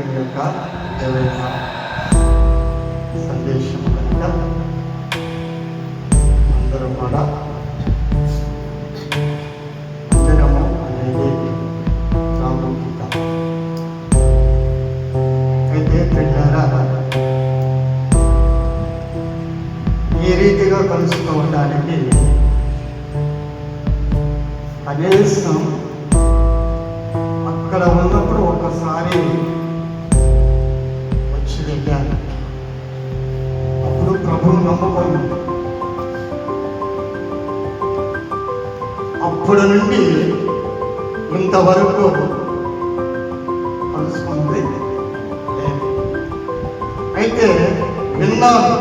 దేవుని యొక్క విలువైన సందేశం కనుక అందరూ కూడా మందిరము అనేది ప్రాముఖ్యత. అయితే పిల్లరా, ఈ రీతిగా కలుసుకోవడానికి కనీసం అక్కడ ఉన్నప్పుడు ఒకసారి వచ్చి వెళ్ళాను. అప్పుడు ప్రభువు నమ్ముకొని అప్పటి నుండి ఇంతవరకు కలుసుకుంది లేదు. అయితే విన్నాను,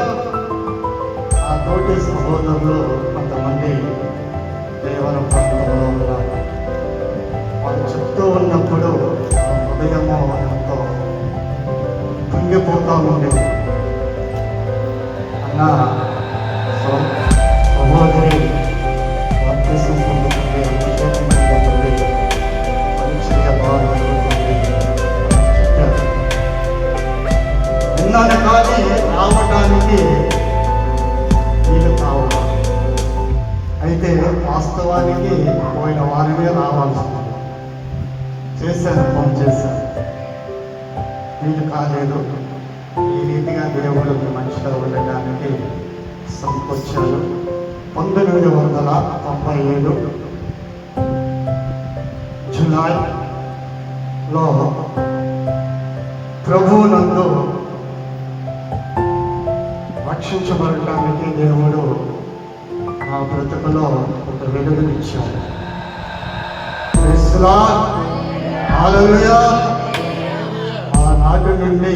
ఆ తోటి సహోదరులు కొంతమంది దేవర ప్రాంతంలో ఉన్నారు. వాళ్ళు చెప్తూ ఉన్నప్పుడు హృదయము ఎంతో కుంగిపోతూ ఉండేది. అన్న సహోదరి బాప్తిసం పొందుతుంది, అభిషేకం పొందుతుంది, పరిచర్య బాగా జరుగుతుంది చెప్పారు. విన్నాను కానీ రావడానికి వీలు కావాలి. అయితే వాస్తవానికి పోయిన వారమే రావాల్సింది. చేశాను, ఫోన్ చేశాను, వీళ్ళు కాలేదు. ఈ రీతిగా దేవుడు మనిషిలో ఉండడానికి సంకొచ్చారు. 1997 జూలైలో ప్రభువునందు రక్షించబడటానికి దేవుడు నా బ్రతుకులో ఒక వెలుగునిచ్చాడు. హల్లెలూయా. ఆనాటి నుండి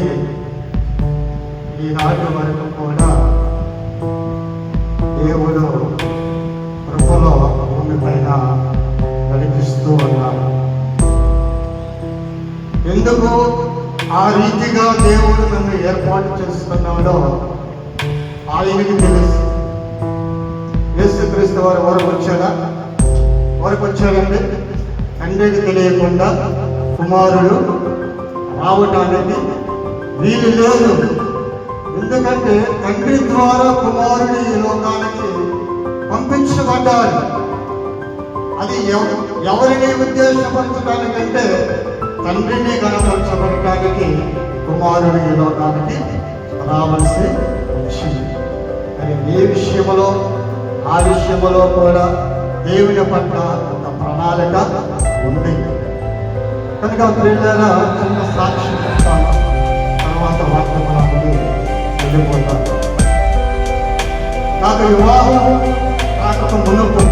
ఈనాటి వరకు కూడా దేవుడు కృపలో భూమి పైన నడిపిస్తూ ఉన్నాడు. ఎందుకు ఆ రీతిగా దేవుడు నన్ను ఏర్పాటు చేసుకున్నాడో ఆయనకి తెలుసు. యేసుక్రీస్తు వారు వరకు వచ్చాడండి. తండ్రికి తెలియకుండా కుమారుడు రావటానికి వీలు లేదు. ఎందుకంటే తండ్రి ద్వారా కుమారుడు ఈ లోకానికి పంపించబడ్డాడు. అది ఎవరిని ఉద్దేశపరచడానికంటే తండ్రిని కనపరచబడటానికి కుమారుడు ఈ లోకానికి రావాల్సి వచ్చింది. మరి ఏ విషయంలో ఆ విషయంలో కూడా దేవుని పట్ల ఒక ప్రణాళిక ఉంది. కనుక పిల్లల చిన్న సాక్షి చెప్తాను, తర్వాత వార్తమానానికి వెళ్ళిపోతాను. నాకు వివాహం కాక మునుపు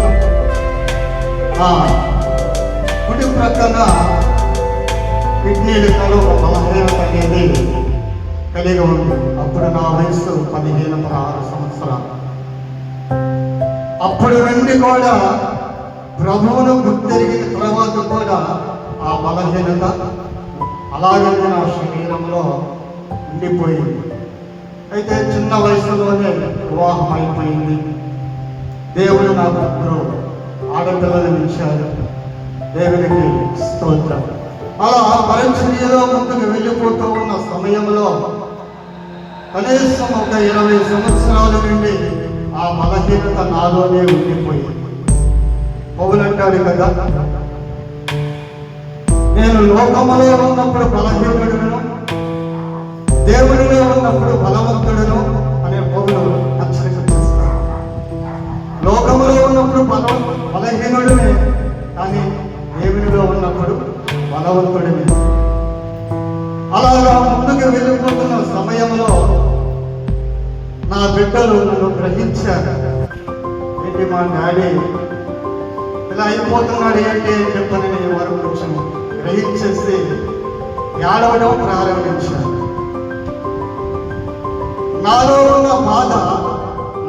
కుడి ప్రక్కన కిడ్నీలలో బలహీనత అనేది కలిగి ఉంది. అప్పుడు నా వయసు 15-16 సంవత్సరాలు. అప్పటి నుండి కూడా ప్రభువును గుర్తెరిగిన తర్వాత కూడా ఆ బలహీనత అలాగే నా శరీరంలో ఉండిపోయింది. అయితే చిన్న వయసులోనే వివాహం అయిపోయింది. దేవుడు నాకు ఇద్దరు ఆడపిల్లలను ఇచ్చారు. దేవునికి స్తోత్రం. అలా పరిచర్యలో ముందుకు వెళ్ళిపోతూ ఉన్న సమయంలో కనీసం ఒక 20 సంవత్సరాల నుండి ఆ బలహీనత నాలోనే ఉండిపోయింది. పౌలు అంటాడు కదా, నేను లోకములో ఉన్నప్పుడు బలహీనుడును, దేవుడిలో ఉన్నప్పుడు బలవంతుడును అనే పౌలు హెచ్చరిక చేస్తాడు. లోకములో ఉన్నప్పుడు బలహీనుడినే, కానీ దేవుడిలో ఉన్నప్పుడు బలవంతుడిని. అలాగా ముందుకు వెళ్ళిపోతున్న సమయంలో నా బిడ్డలు నన్ను గ్రహించారు. ఏంటి మా డాడీ ఇలా అయిపోతున్నాడు ఏంటి అని చెప్పని నేను వారు కొంచెం గ్రహించేసి ఏడవడం ప్రారంభించాను. నాలో ఉన్న బాధ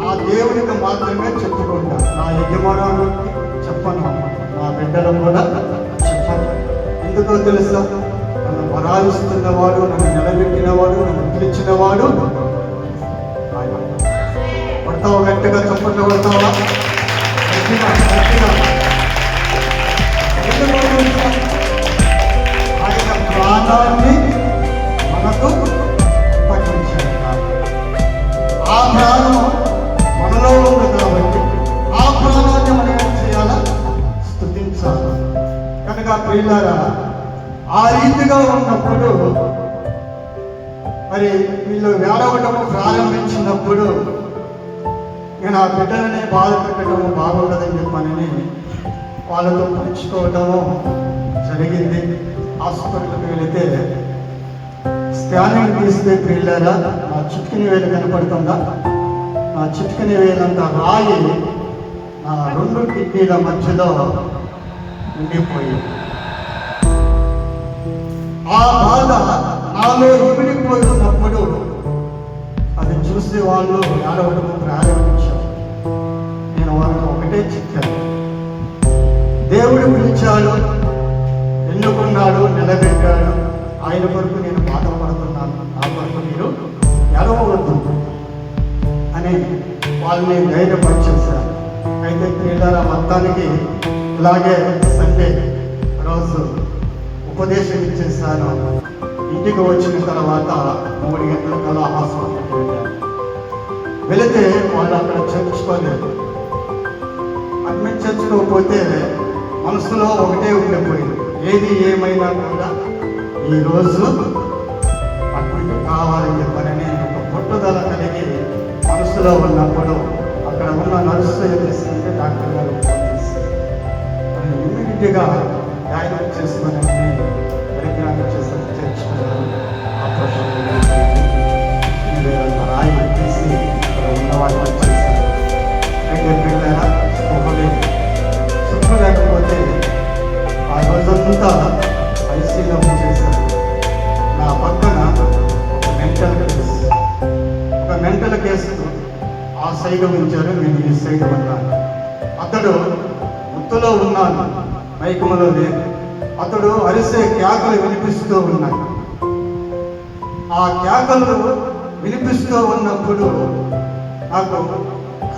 నా దేవునికి మాత్రమే చెప్పుకుంటా, నా యజమానునికి చెప్పను, నా బిడ్డలు కూడా చెప్పను. ఎందుకో తెలుసా, నన్ను వరాలిస్తున్నవాడు, నన్ను నిలబెట్టినవాడు, నన్ను పిలిచినవాడు. పడతావా? గట్టిగా చప్పట్లు కొడతావా? ఆయన ప్రాణాన్ని ఉన్నప్పుడు మరి వీళ్ళు ఏడవటము ప్రారంభించినప్పుడు నేను ఆ బిడ్డలని బాధ పెట్టడము బాగుండదని చెప్పానని వాళ్ళతో పంచుకోవటము జరిగింది. హాస్పిటల్కి వెళితే స్కానింగ్ తీస్తే పిల్లరా నా చిట్కిని వేలు కనపడుతుందా, నా చిట్కిని వేలంత రాయి నా 2 కిడ్నీల మధ్యలో ఉండిపోయింది. ఆ బాధ నాలో ఇమిడిపోయి ఉన్నప్పుడు అది చూసి వాళ్ళు ఏడవడం ప్రారంభించారు. నేను వాళ్ళకి ఒకటే చెప్పాను, దేవుడు పిలిచాడు, ఎన్నుకున్నాడు, నిలబెట్టాడు. ఆయన కొరకు నేను బాధపడుతున్నాను, నా కొరకు మీరు ఏడవవద్దు అని వాళ్ళని ధైర్యపరిచేశారు. అయితే పిల్లల మొత్తానికి ఇలాగే సండే రోజు ఉపదేశం ఇచ్చేసాను. ఇంటికి వచ్చిన తర్వాత 3 గంటలకల్లా హాస్పిటల్కి వెళ్ళాను. వెళితే వాళ్ళు అక్కడ చేర్చుకోలేదు. అడ్మిట్ చేర్చుకోకపోతే మనసులో ఒకటే ఉండిపోయింది, ఏది ఏమైనా కూడా ఈరోజు అడ్మిట్ కావాలని చెప్పారని ఒక పట్టుదల కలిగి మనసులో ఉన్నప్పుడు అక్కడ ఉన్న నర్సు ఏం చేస్తుంటే డాక్టర్ గారు ఫోన్ చేస్తారు. ఇమ్మీడియట్గా డయాగ్నోస్ చేసుకుని పరిజ్ఞానం చేసి చేర్చుకున్నారు. ఆపరేషన్ రాయి తీసి అక్కడ ఉన్న వాళ్ళు చేశారు. అయితే పిల్లల సుఖం లేకపోతే ఆ రోజంతా ఐసీలో చేశారు. నా పక్కన ఒక మెంటల్ కేసు ఆ సైడ్ ఉంచారు, నేను ఈ సైడ్ ఉన్నాను. అతడు ముత్తులో ఉన్నాను, మైకములో లేదు. అతడు అరిసే కేకలు వినిపిస్తూ ఉన్నాయి. ఆ కేకలు వినిపిస్తూ ఉన్నప్పుడు నాకు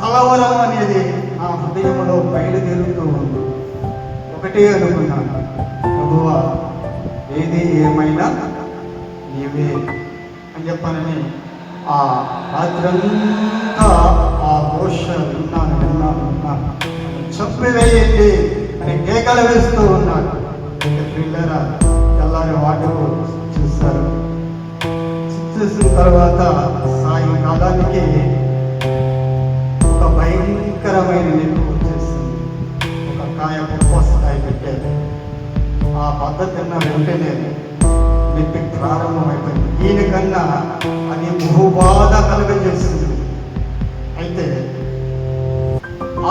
కలవరం అనేది నా హృదయంలో బయలుదేరుతూ ఉంది. ఒకటే అనుకున్నాను, ప్రభువా ఏది ఏమైనా నీవే అని చెప్పానని ఆ రాత్రంతా ఆ ఘోష విన్నాను. చంపివేయండి అని కేకలు వేస్తూ ఉన్నాడు. పిల్లరా తెల్లారి వాటిలో చూశారు. చూసిన తర్వాత సాయంకాలానికి ఒక భయంకరమైన నిప్పు వచ్చేసింది. ఒక కాయ ఉపవాసకాయ పెట్టారు. ఆ పద్ధతి ఉన్న వెంటనే నొప్పి ప్రారంభమైపోయింది. దీనికన్నా అది బహుబాధ కలుగజేసింది. అయితే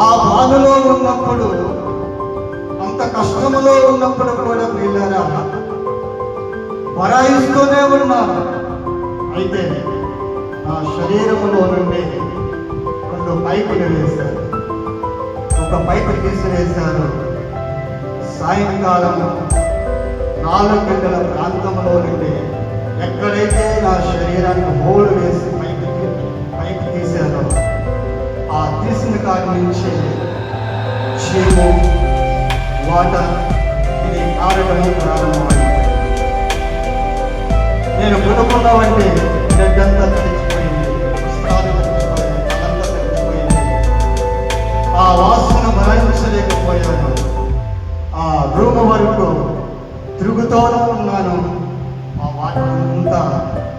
ఆ బాధలో ఉన్నప్పుడు, అంత కష్టములో ఉన్నప్పుడు కూడా పిల్లరా పరాయిస్తూనే ఉన్నాను. అయితే నా శరీరంలో నుండి 2 పైపులు వేశారు. ఒక పైపు తీసివేశారు. సాయంకాలం 4 గంటల ప్రాంతంలో నుండి ఎక్కడైతే నా శరీరాన్ని హోలు వేసి పైకి తీశారో ఆ తీసిన కాడి నుంచి చీము, వాటర్ ఇది కారడం ప్రారంభమైంది. నేను పడుకున్నామంటే గడ్డంతా తడిచిపోయింది, పుస్తకాలు తడిచిపోయింది, తలంతా తడిచిపోయింది. ఆ వాసన భరించలేకపోయాను. ఆ రూమ్ వరకు తిరుగుతూనే ఉన్నాను. ఆ వాటర్ అంతా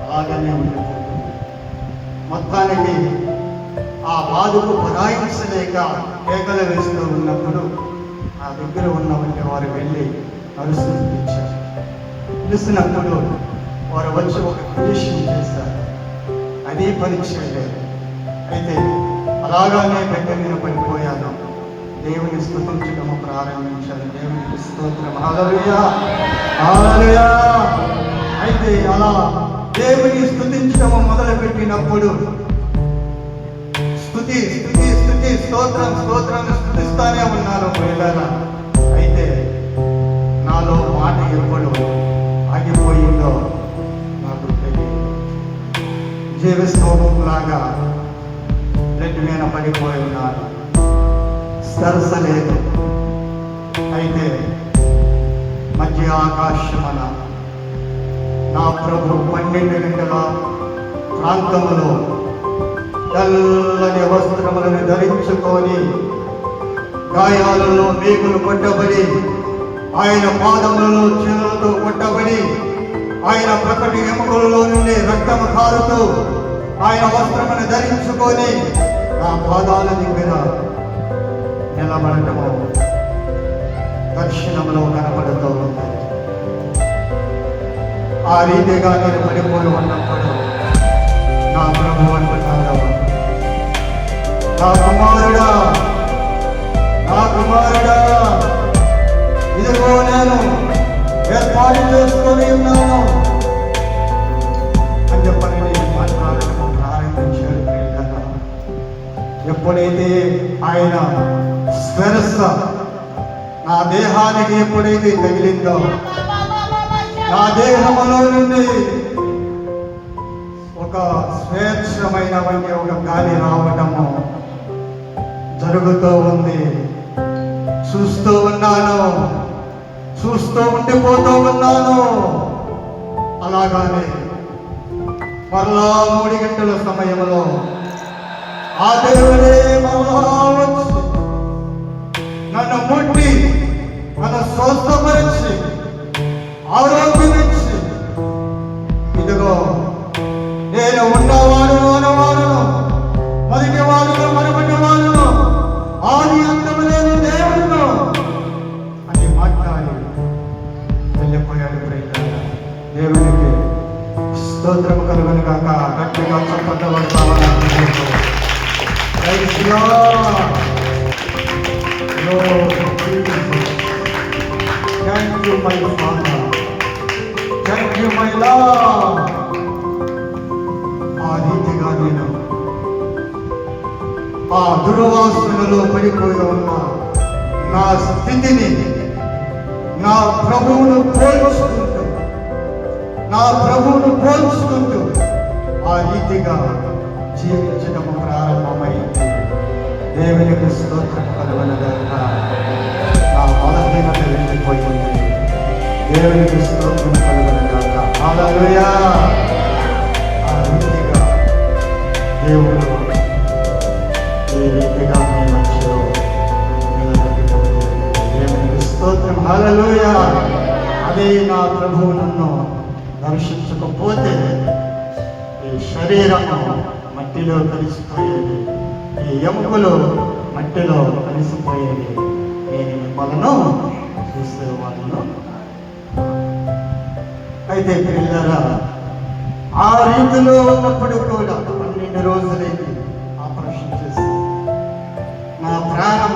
అలాగనే ఉండిపోతుంది. మొత్తానికి ఆ బాధకు భరాయించలేక కేకలు వేస్తూ ఉన్నప్పుడు నా దగ్గర ఉన్నవంటి వారు వెళ్ళి నర్సును పిలిచారు. పిలిచినప్పుడు వారు వచ్చి ఒక కండిషన్ చేశారు. అదే పని చేయలేదు. అయితే అలాగానే బెడ్ మీద పడిపోయాను. దేవుని స్తుతించడము ప్రారంభించాను. దేవునికి స్తోత్రం, హల్లెలూయా హల్లెలూయా. అయితే అలా దేవుని స్తుతించడము మొదలుపెట్టినప్పుడు స్తుతి స్తుతి స్తుతి స్తోత్రం స్తోత్రం స్తుతిస్తానే ఉన్నాను పిల్లరా. అయితే నాలో మాట ఎప్పుడు ఆగిపోయిందో నాకు తెలియదు. జీవస్తోమంలాగా బ్లడ్ మీద పడిపోయి ఉన్నాను, సరసలేదు. అయితే మధ్య ఆకాశమన నా ప్రభు 12 గంటల ప్రాంతములో తెల్లని వస్త్రములను ధరించుకొని గాయాలలో మేకులు కొట్టబడి ఆయన పాదములలో చేతులతో కొట్టబడి ఆయన ప్రకటి ఎముకలలో నుండి రక్తము కారుతూ ఆయన వస్త్రమును ధరించుకొని నా పాదాల దగ్గర నిలబడటము దర్శనంలో కనపడుతూ ఉంది. ఆ రీతిగా నేను పడిపోయి ఉన్నప్పుడు నా ప్రభు అంటున్నాడు, నా కుమారుడా, నా కుమారుడా, ఇదిగో నేను ఏర్పాటు చేసుకొని ఉన్నాను అని చెప్పని మాట్లాడటం ప్రారంభించాడు. ఎప్పుడైతే ఆయన స్పర్శ నా దేహానికి ఎప్పుడైతే తగిలిందో, నా దేహంలో నుండి ఒక స్వేచ్ఛమైన వంటి ఒక గాలి రావటము జరుగుతూ ఉంది. చూస్తూ ఉన్నాను, చూస్తూ ఉండిపోతూ ఉన్నాను. అలాగానే మరలా 3 గంటల సమయంలో ఆ దేవుడే మరలా వచ్చి నన్ను ముట్టి నన్ను స్వస్థపరిచి ఆరోగ్యమిచ్చి, ఇదిగో నేను ఉన్నవాడు అనవాడును, మొదటి వాడును మరొకటి వాడును, ఆది అంతము లేని దేవుడును అని మాట్లాడి వెళ్ళిపోయాడు. దేవునికి స్తోత్రము కలుగును గాక. గట్టిగా చప్పట్లబడతామని Thank you, my Father. Thank you, my Lord. ఆ రీతిగా నేను ఆ దుర్వాసనలో పడిపోయి ఉన్న నా స్థితిని నా ప్రభువును పోల్చుకుంటూ ఆ రీతిగా జీవించడం ప్రారంభమైంది. దేవునికి స్తోత్రం కలుగునుగాక. నా బలహీనత వెళ్ళిపోయింది. దేవునికి స్తోత్రం కలుగునుగాక. హల్లెలూయా. ఆ రీతిగా దేవుడు ఈ రీతిగా మీ మధ్యలో నిలబెట్టుకుంది. దేవునికి స్తోత్రం. హల్లెలూయా. అదే నా ప్రభువు నన్ను దర్శించకపోతే ఈ శరీరము మట్టిలో కలిసిపోయేది, ఈ ఎముకలు మట్టిలో కలిసిపోయేది. నేను మిమ్మల్ని చూసేవాళ్ళను. అయితే పిల్లరా, ఆ రీతిలో ఉన్నప్పుడు కూడా 12 రోజులైతే ఆపరేషన్ చేసి నా ప్రాణం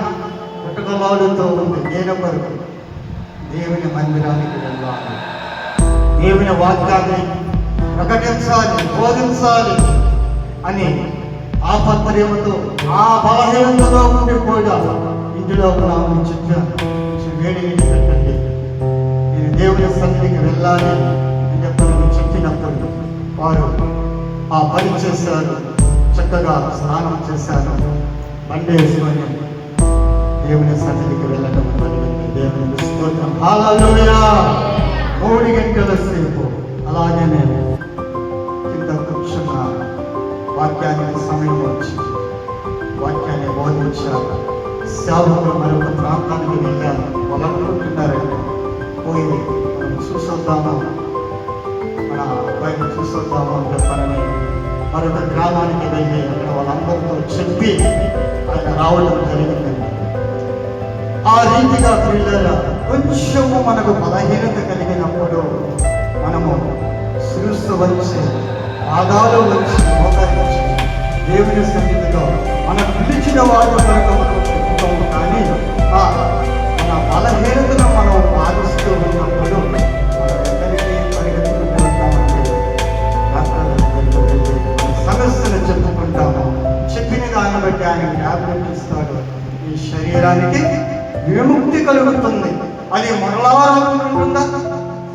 పుట్టుకలాడుతూ ఉంది. నేను కొరకు దేవుని మందిరానికి వెళ్ళాలి, దేవుని వాక్యాన్ని ప్రకటించాలి, బోధించాలి అని ఆపత్రయముతో ఆ బలహీనతలో ఉండి కూడా ఇంటిలో ఉన్నామని చెప్పాను. వేడి నీళ్ళు పెట్టండి, నేను దేవుని సన్నిధికి వెళ్ళాలి అని చెప్పని చెప్పినప్పుడు వారు ఆ పని చేశారు. చక్కగా స్నానం చేశాను, బండి వేసుకొని దేవుని సన్నిధికి వెళ్ళడం జరిగింది. దేవుని స్తోత్రం. హల్లెలూయా. 3 గంటల సేపు అలాగే నేను కింద కూర్చున్న వాక్యానికి సమయం వచ్చి వాక్యాన్ని బోధించారు. సేవకులు మరొక ప్రాంతానికి వెళ్ళారు. వాళ్ళు అనుకుంటున్నారండి, పోయి మనం చూసొద్దాము, మన అబ్బాయిని చూసొద్దాము అని చెప్పాలని మరొక గ్రామానికి వెళ్ళి అక్కడ వాళ్ళందరితో చెప్పి ఆయన రావడం జరిగిందండి. ఆ రీతిగా పిల్లల కొంచెము మనకు బలహీనత కలిగినప్పుడు మనము శిరస్సు వచ్చి పాదాలు వచ్చి మోకరించి దేవుని సన్నిధిలో మన పిలిచిన వారి వరకు మనం చెప్పుకోము. కానీ మన బలహీనతను మనం పాటిస్తూ ఉన్నప్పుడు మనం ఎక్కడికి పరిగెత్తుకుంటూ ఉంటామంటే సమస్యలు చెప్పుకుంటాము. చెప్పిన దాన్ని బట్టి ఆయన జ్ఞాపకం ఇస్తాడు. ఈ శరీరానికి విముక్తి కలుగుతుంది. అది మరలా ఉంటుందా,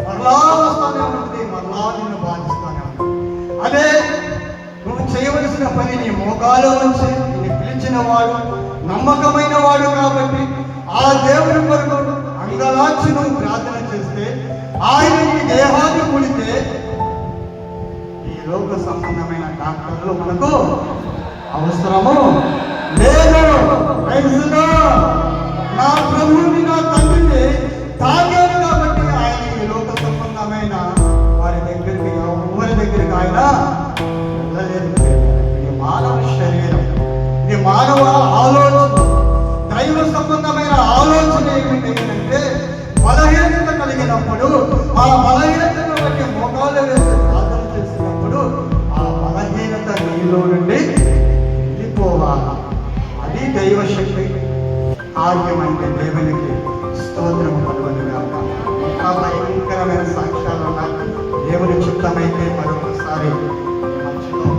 మరలా వస్తానే ఉంటుంది, మరలా నిన్ను బాధిస్తానే ఉంటుంది. అదే నువ్వు చేయవలసిన పని నీ మోకాలు వచ్చి నిన్ను పిలిచిన వాడు నమ్మకమైన వాడు కాబట్టి ఆ దేవుని కొరకు అంగలార్చి నువ్వు ప్రార్థన చేస్తే ఆయన నీ దేహాన్ని కూడితే ఈ లోక సంబంధమైన డాక్టర్లు మనకు అవసరము లేదు. నా ప్రభువుని నా తండ్రిని తాగాను కాబట్టి ఆయన ఈ లోక సంబంధమైన వారి దగ్గరికి ఆయన వెళ్ళలేదు. ఇది మానవ శరీరం, ఇది మానవ ఆలోచన, దైవ సంబంధమైన ఆలోచన ఏమిటంటే బలహీనత కలిగినప్పుడు ఆ బలహీనతను బట్టి మోకాలు వేసి ప్రార్థన చేసినప్పుడు ఆ బలహీనత నీలో నుండి వెళ్ళిపోవాలి. అది దైవశక్తి కార్యమంటే దేవునికి స్తోత్రం కలుగునుగాక. ఇంకా భయంకరమైన సాక్ష్యాలు ఉన్నాయి. దేవుని చిత్తమైతే మరొకసారి మంచిలో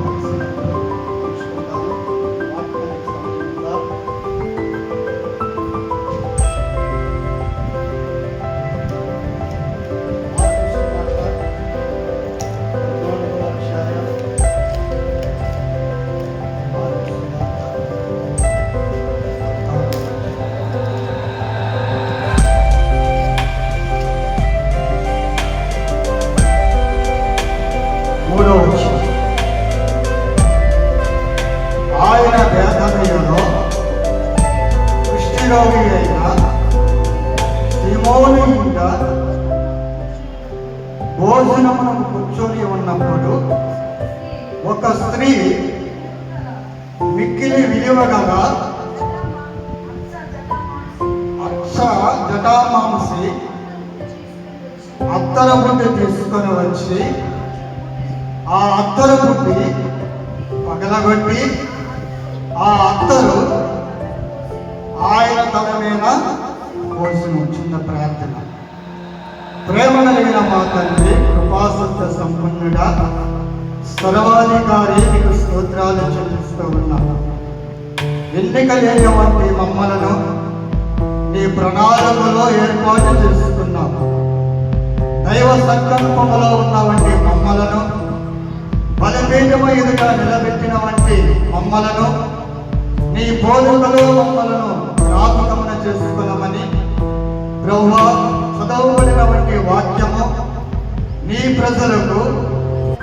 ఆయన బేతనీయులో కుష్ఠరోగి అయిన సీమోను ఇంట భోజనమునకు కూర్చొని ఉన్నప్పుడు ఒక స్త్రీ మిక్కిలి విలువగల అక్ష జటామాంసి అత్తర బుడ్డి తీసుకొని వచ్చి ఆ అత్తర బుడ్డి పగలగొట్టి ఆ అత్తరు ఆయన తల మీద పోసిన చిన్న ప్రార్థన. ప్రేమ కలిగిన మా తండ్రి, కృపాసత్య సంపన్నుడా, సర్వాధికారి, నీకు స్తోత్రాలు చెల్లిస్తూ ఉన్నాను. ఎన్నిక లేనివంటి మమ్మలను నీ ప్రణాళికలో ఏర్పాటు చేసుకున్నావు. దైవ సంకల్పములో ఉన్నవంటి మమ్మలను బలపీఠము ఎదుట నిలబెట్టిన వంటి మమ్మలను నీ బోధకులు మమ్మలను జ్ఞాపకమున చేసుకున్నామని ప్రభువా, చదవబడిన వంటి వాక్యము నీ ప్రజలకు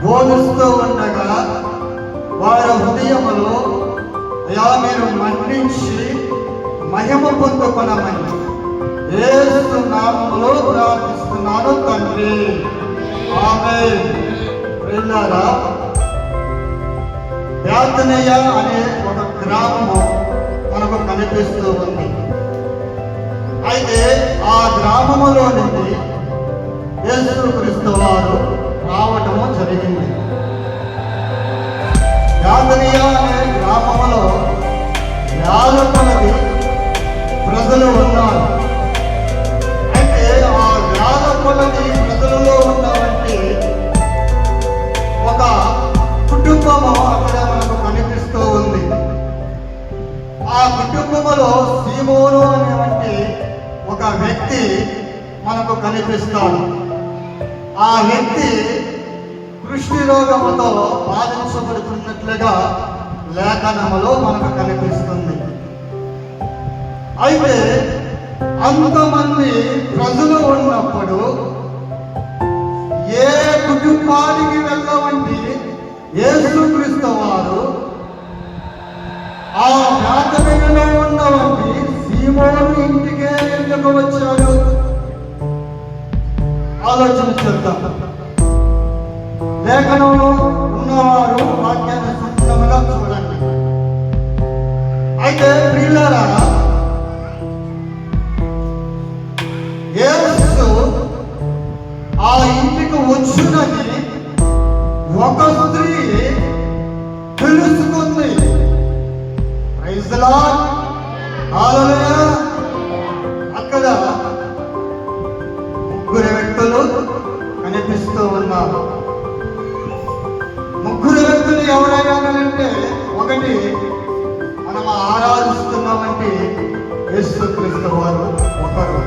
బోధిస్తూ ఉండగా వారి హృదయములో అయా మీరు మన్నించి మహిమ పొందుకొనమని యేసు నామములో ప్రార్థిస్తున్నాను తండ్రి, ఆమేన్. ప్రియులారా, బేతనియ అనే ఒక గ్రామము మనకు కనిపిస్తూ ఉంది. అయితే ఆ గ్రామములో నుండి యేసుక్రీస్తు వారు రావటము జరిగింది. బేతనియ అనే గ్రామములో వేల కొలది ప్రజలు ఉన్నారు. అయితే ఆ వేల కొలది ప్రజలలో ఉన్నవంటి ఒక కుటుంబము అక్కడ మనకు కనిపిస్తూ ఉంది. ఆ కుటుంబములో సీమోను అనేటువంటి ఒక వ్యక్తి మనకు కనిపిస్తాడు. ఆ వ్యక్తి కుష్ఠి రోగముతో బాధించబడుతున్నట్లుగా లేఖనములో మనకు కనిపిస్తుంది. అయితే అంతమంది ప్రజలు ఉన్నప్పుడు ఏ కుటుంబానికి వెళ్ళవంటి యేసుక్రీస్తు వారు ఆ ప్రార్థనలో ఉన్నవంటి సీమోను ఇంటికే ఎందుకు వచ్చాడు? ఆలోచన చేద్దాం. లేఖనంలో ఉన్నవారు వాక్యాన్ని సంపూర్ణంగా చూడండి. అయితే ప్రియులారా, యేసు ఆ ఇంటికి వచ్చునని ఒక స్త్రీ తెలుసుకుంది. ప్రైజ్ ది లార్డ్, హల్లెలూయా. అక్కడ ముగ్గురు వ్యక్తులు కనిపిస్తూ ఉన్నారు. ముగ్గురు వ్యక్తులు ఎవరైనానంటే, ఒకటి మనం ఆరాధిస్తున్నామంటే యేసుక్రీస్తు వారు ఒకరు.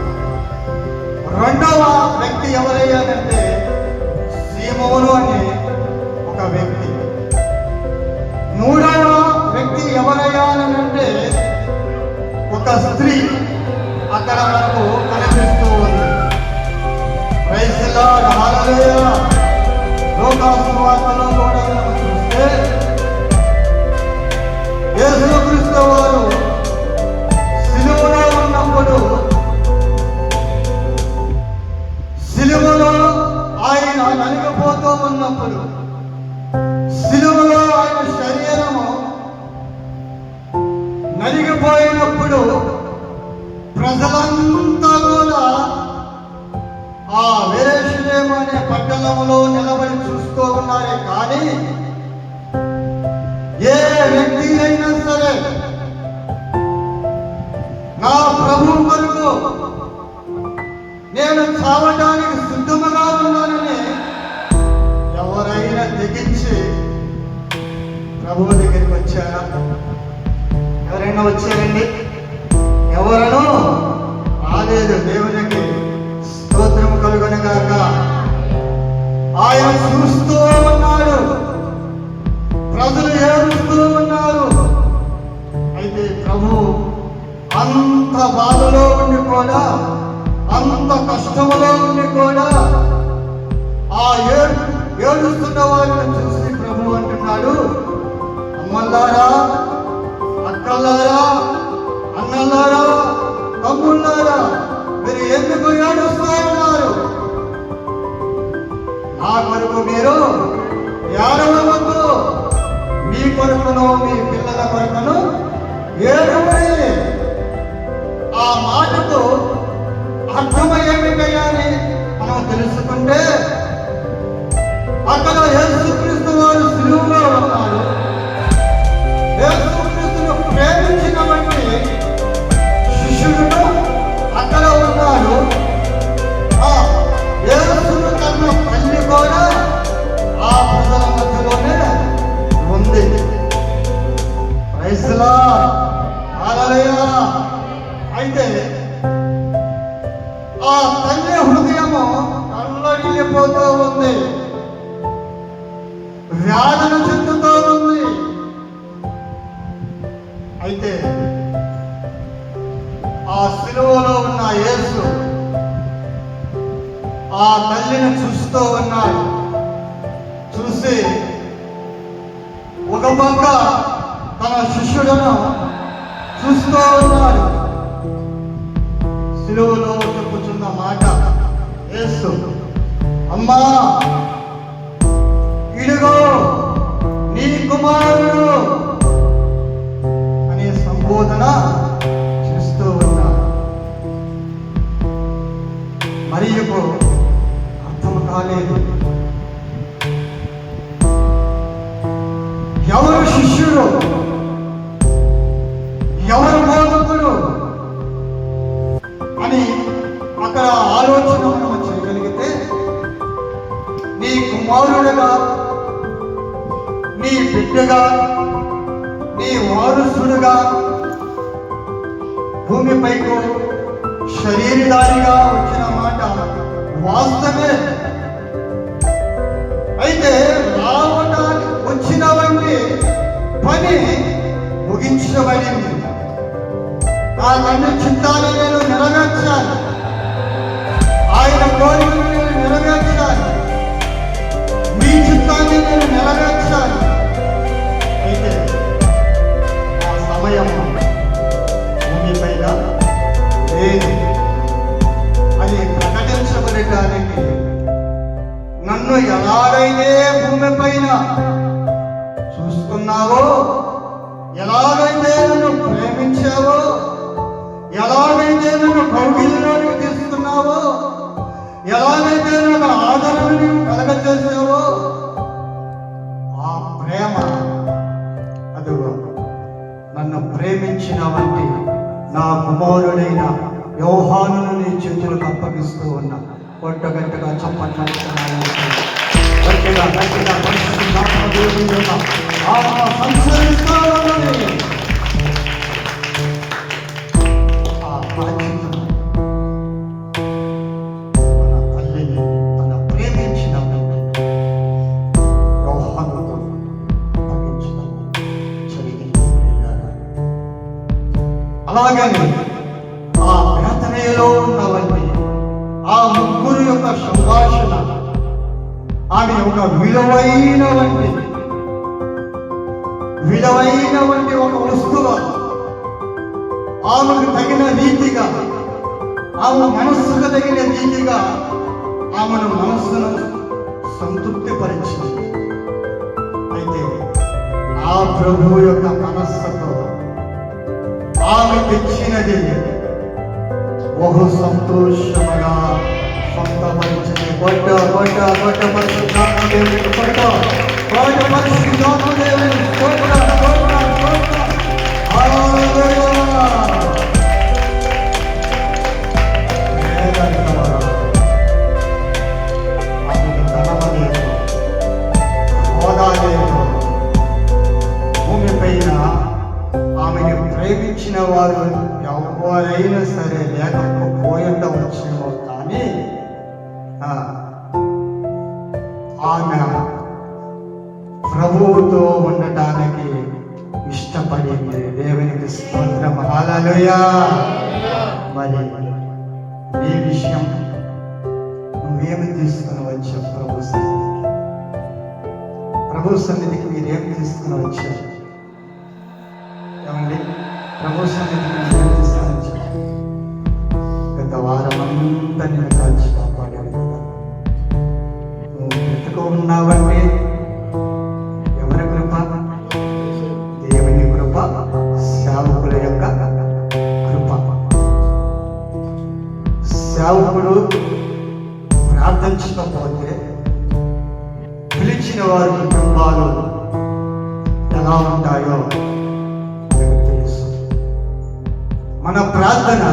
రెండవ వ్యక్తి ఎవరయ్యానంటే సీమోను అనే ఒక వ్యక్తి. మూడవ వ్యక్తి ఎవరయ్యానంటే ఒక స్త్రీ అక్కడ మనకు కనిపిస్తూ ఉంది. ప్రైజ్ ది లార్డ్, హల్లెలూయా. లోకాసువార్తలో కూడా మనం చూస్తే యేసుక్రీస్తు వారు సిలువలో ఉన్నప్పుడు, సిలువలో ఆయన నలిగిపోతూ ఉన్నప్పుడు వచ్చినప్పుడు ప్రజలంతా కూడా ఆ యెరూషలేము అనే పట్టణంలో నిలబడి చూస్తూ ఉన్నారే కానీ ఏ వ్యక్తి అయినా సరే నా ప్రభు కొరకు నేను చావడానికి సిద్ధముగా ఉన్నానని ఎవరైనా తెగించి ప్రభువు దగ్గరికి వచ్చారా? ఎవరైనా వచ్చారండి? ఎవరను రాలేదు. దేవునికి స్తోత్రం కలుగునుగాక. ఆయన చూస్తూ ఉన్నాడు, ప్రజలు ఏడుస్తూ ఉన్నారు. అయితే ప్రభు అంత బాధలో ఉండి కూడా, అంత కష్టములో ఉండి కూడా ఆ ఏడుస్తున్న వారిని చూసి ప్రభు అంటున్నాడు, అమ్మలారా, అక్కలారా, అన్నలారా, తమ్ముళ్ళారా, మీరు ఎందుకు ఏడుస్తూ ఉన్నారు? నా కొరకు మీరు ఏడవవద్దు, మీ కొరకును మీ పిల్లల కొరకును ఏడవని. ఆ మాటకు అర్థమయ్యేమిటయ్యా అని మనం తెలుసుకుంటే, అక్కడ యేసుక్రీస్తు వారు సిలువలో ఉన్నారు. యేసుక్రీస్తును ప్రేమించినటువంటి శిష్యుడు అక్కడ ఉన్నాడు. ఆ యేసును కన్న తల్లి కూడా ఆ ప్రజల మధ్యలోనే ఉంది. ప్రైజ్ లార్డ్, హల్లెలూయా. అయితే ఆ తల్లి హృదయము కళ్ళడిల్లిపోతూ ఉంది, వేదన చెందుతూ ఉంది. అయితే ఆ సిలువలో ఉన్న యేసు ఆ తల్లిని చూస్తూ ఉన్నాడు. చూసి ఒక పక్క తన శిష్యులను చూస్తూ ఉన్నాడు. సిలువలో చెప్పుచున్న మాట యేసు, అమ్మా ఇదిగో నీ కుమారుడు అనే సంబోధన చేస్తూ ఉన్నాడు. మరియకు అర్థం కాలేదు, ఎవరు శిష్యుడు, ఎవరు బోధకుడు అని అక్కడ ఆలోచన మనం చేయగలిగితే, నీ కుమారుడుగా, నీ బిడ్డగా, నీ వారసుడుగా భూమిపైకు శరీరధారిగా వచ్చిన మాట వాస్తవమే. అయితే రావడానికి వచ్చినవంటి పని ముగించబడింది. ఆ తండ్రి చిత్తాన్ని నేను నెరవేర్చాను, ఆయన కోరికను నేను నెరవేర్చాను, మీ చిత్తాన్ని నేను నెరవేర్చాను. అయితే ఆ సమయం భూమిపైన లేదు. అది ప్రకటించబడటానికి నన్ను ఎలాగైతే భూమిపైన చూసుకున్నావో, ఎలాగైతే నన్ను ప్రేమించావో, ఎలాగైతే నన్ను కౌగిలిలోకి తీసుకున్నావో, ఎలాగైతే నన్ను ఆదరణని కలగజేసావో, ఆ ప్రేమ అదిగో నన్ను ప్రేమించిన వంటి నా కుమారుడైన యోహానును నీ చేతులకు అప్పగిస్తూ ఉన్నా. గట్టిగా చప్పట్లు గట్టిగా గట్టిగా సంచరిస్తూ ఉన్నది. ఆ బాధ్యతను మన తల్లిని తన ప్రేమించిన యోహానుతో అప్పగించడం జరిగింది. అలాగని ఆ బేతనీలో ఉన్నవంటి ఆ ముగ్గురు యొక్క సంభాషణ ఆమె ఒక విలువైన వంటి ఒక వస్తువు, ఆమెకు తగిన రీతిగా, ఆమె మనస్సుకు తగిన రీతిగా ఆమెను మనస్సును సంతృప్తిపరిచింది. అయితే ఆ ప్రభు యొక్క మనస్సుతో, ఆ ఆమె తెచ్చినది బహు సంతోషముగా సొంతపరిచింది. కొట్ట కొట్ట కొట్ట పరిశుద్ధాత్మ దేవునికి కొట్ట కొట్ట పరిశుద్ధాత్మ దేవునికి కొట్ట కొట్ట కొట్ట. హల్లెలూయా. భూమి పైన ఆమెను ప్రేమించిన వారు ఎవరైనా సరే లేకపోయిండవచ్చేమో, కానీ ఆమె ప్రభువుతో ఉండటానికి ఇష్టపడింది. దేవునికి స్తోత్రం. హల్లెలూయా. మరి ఈ విషయం నువ్వేమి తీసుకుని వచ్చావు? ప్రభు సన్నిధికి మీరేం తీసుకుని వచ్చారు? ఏమండి, ప్రభు సన్నిధికి మీరేం తీసుకుని వచ్చారు? గత వారం అంతా నేను కాల్చి కాపాడాను కదా. నువ్వు బ్రతుకు ఉన్నావంటే ఎవరి కృప? దేవుని కృప, సేవకుల యొక్క కృప. సేవకుడు ప్రార్థించకపోతే పిలిచిన వారి కుటుంబాలు ఎలా ఉంటాయో తెలుసు. మన ప్రార్థన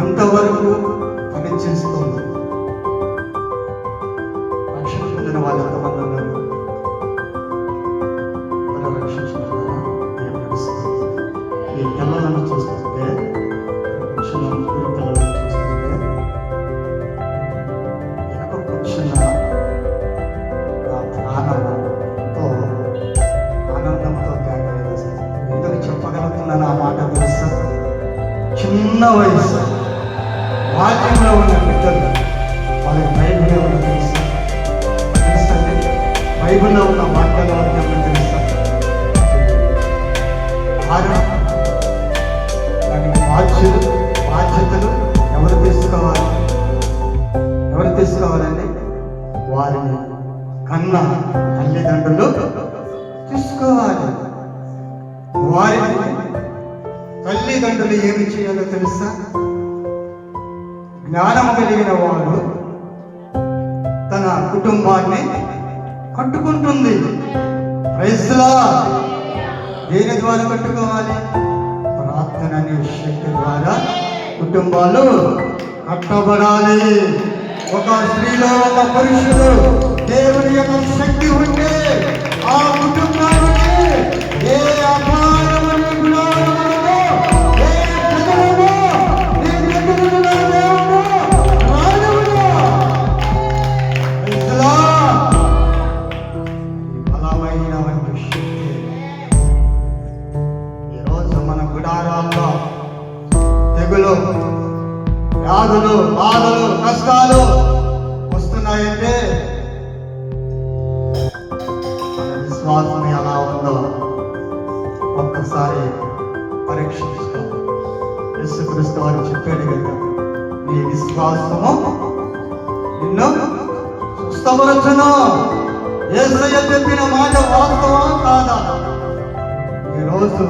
ఎంతవరకు పనిచేస్తుంది? రక్షణ పొందిన వాళ్ళు ఎంతమంది ఉన్నారు? రక్షించుకున్నారా? ఈ పిల్లలను చూస్తుంటే, పిల్లలను చూస్తుంటే వెనక కూర్చున్న ఆనందంతో ఎందుకు చెప్పగలుగుతున్నాను ఆ మాట తెలుసా? చిన్న వయసు వాక్యంలో ఉన్న బిడ్డలు వాళ్ళకి బైబిల్లో ఉన్న తెలుసా? బైబిల్లో ఉన్న వాక్యాలు తెలుసా? దానికి బాధ్యతలు ఎవరు తీసుకోవాలి? ఎవరు తీసుకోవాలండి? వారిని కన్నా తల్లిదండ్రులు తీసుకోవాలి. వారిని తల్లిదండ్రులు ఏమి చేయాలో తెలుసా? జ్ఞానం కలిగిన వాడు తన కుటుంబాన్ని కట్టుకుంటుంది. Praise lord. దేని ద్వారా కట్టుకోవాలి? ప్రార్థన అనే శక్తి ద్వారా కుటుంబాలు కట్టబడాలి. ఒక స్త్రీలో ఒక పురుషుడు దేవుని యొక్క శక్తి ఉంటే ఆ కుటుంబానికి ఏ అపాయమని గుణాలను, ఏ ప్రజలను, నీ దగ్గర దేవుడు రాజుడు. బలమైనటువంటి శక్తి ఈరోజు మన గుడారాల్లో తెగులు, వ్యాధులు, బాధలు, కష్టాలు వస్తున్నాయంటే మన విశ్వాసం ఎలా ఉందో ఒక్కసారి పరీక్షించుకో. యేసుక్రీస్తు వారు చెప్పాడు కదా, నీ విశ్వాసము నిన్ను స్వస్థపరచును. యేసయ్య చెప్పిన మాట వాస్తవం కాదా? ఈరోజు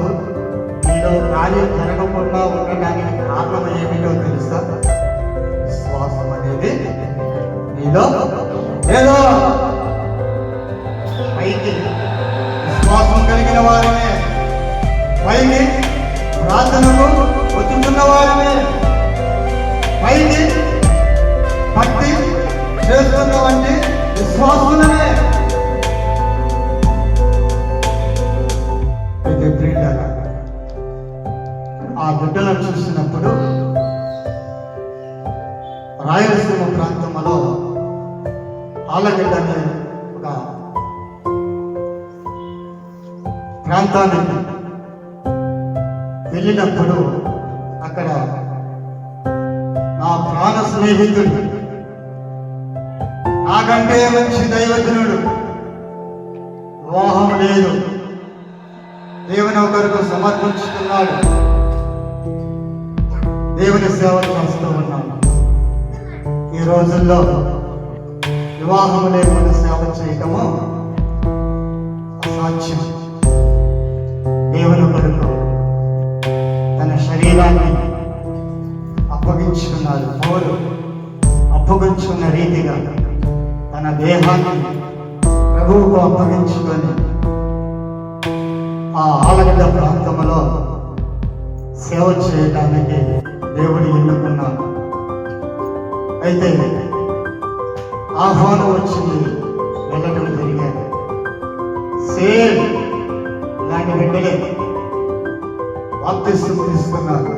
నీలో కార్యం జరగకుండా ఉండడానికి కారణం ఏమిటో తెలుసా? విశ్వాసం అనేది నీలో ఏదో పైకి విశ్వాసం కలిగిన వారినే, పైకి ప్రార్థనకు వచ్చుతున్న వారినే, పైకి భక్తి చేస్తున్నవంటి విశ్వాసులనే. అయితే ప్రియులారా, ఆ బిడ్డలను చూసినప్పుడు రాయలసీమ ప్రాంతంలో ఆలగడ్డ అనే ఒక ప్రాంతానికి వెళ్ళినప్పుడు అక్కడ నా ప్రాణ స్నేహితుడు, నాకంటే మంచి దైవజనుడు, వివాహం లేదు, దేవుని ఒకరికి సమర్పించుకున్నాడు, దేవుని సేవ చేస్తూ ఉన్నాడు. ఈ రోజుల్లో వివాహం లేకుండా సేవ చేయటము అసాధ్యం. దేవుని కొరకు దేహాన్ని ప్రభువుకు అప్పగించుకొని ఆ ఆలగడ్డ ప్రాంతంలో సేవ చేయడానికి దేవుడు ఎన్నుకున్నాడు. అయితే ఆహ్వానం వచ్చింది, వెళ్ళడం జరిగాడు. సేమ్ ఇలాంటి బిడ్డలే బాప్తిస్మం తీసుకున్నారు,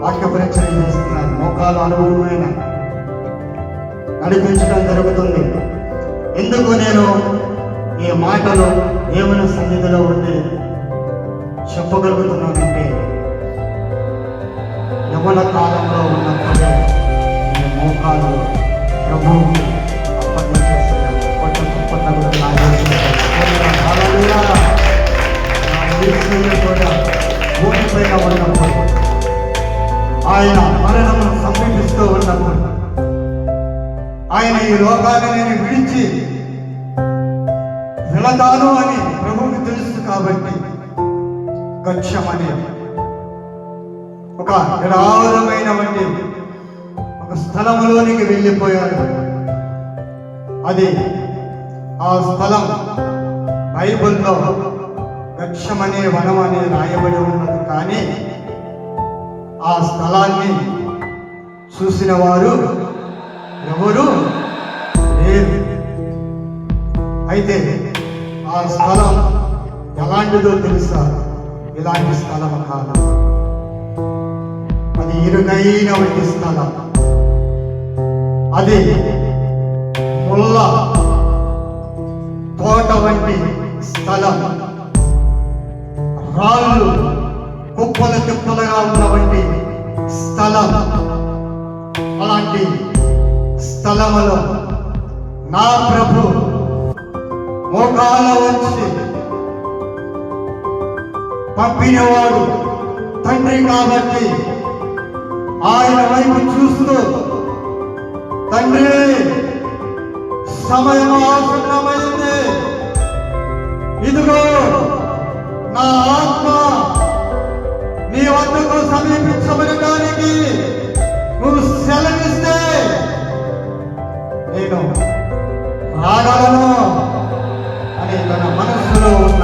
వాక్య పరిచయం చేస్తున్నారు, మోకాలు అనుభవమైన నడిపించడం జరుగుతుంది. ఎందుకు నేను ఈ మాటలు దేవుని సన్నిధిలో ఉండి చెప్పగలుగుతున్నానంటే, యవ్వన కాలంలో ఉన్నప్పుడే ఈ మోకాలు ప్రభువుకి అప్పగించేస్తున్నాను. కూడా భూమిపైన ఉన్నప్పుడు, ఆయన మరణమును సమీపిస్తూ ఉన్నప్పుడు, ఆయన ఈ లోకాన్ని నేను విడిచి వెళతాను అని ప్రభువుకి తెలుసు కాబట్టి గచ్చమనే ఒక నిరాళమైన ఒక స్థలములోనికి వెళ్ళిపోయాడు. అది ఆ స్థలం బైబిల్లో గచ్చమనే వనం అని రాయబడి ఉన్నది. కానీ ఆ స్థలాన్ని చూసిన వారు ఎవరు లేరు. అయితే ఆ స్థలం ఎలాంటిదో తెలుసా? ఇలాంటి స్థలం కాదు, అది ఇరుకైన వంటి స్థలం. అది ముళ్ళ తోట వంటి స్థలం, రాళ్ళు కుప్పల తిప్పలుగా ఉన్నవంటి స్థలం. అలాంటి స్థలములో నా ప్రభు మోకాళ్ళ వచ్చి పంపినవాడు తండ్రి కాబట్టి ఆయన వైపు చూస్తూ, తండ్రి సమయం ఆసన్నమైంది, ఇదిగో నా ఆత్మ నీ వద్దకు సమీపించబడటానికి నువ్వు సెలవిస్తే నేను రాగలను అని తన మనస్సులో ఉన్న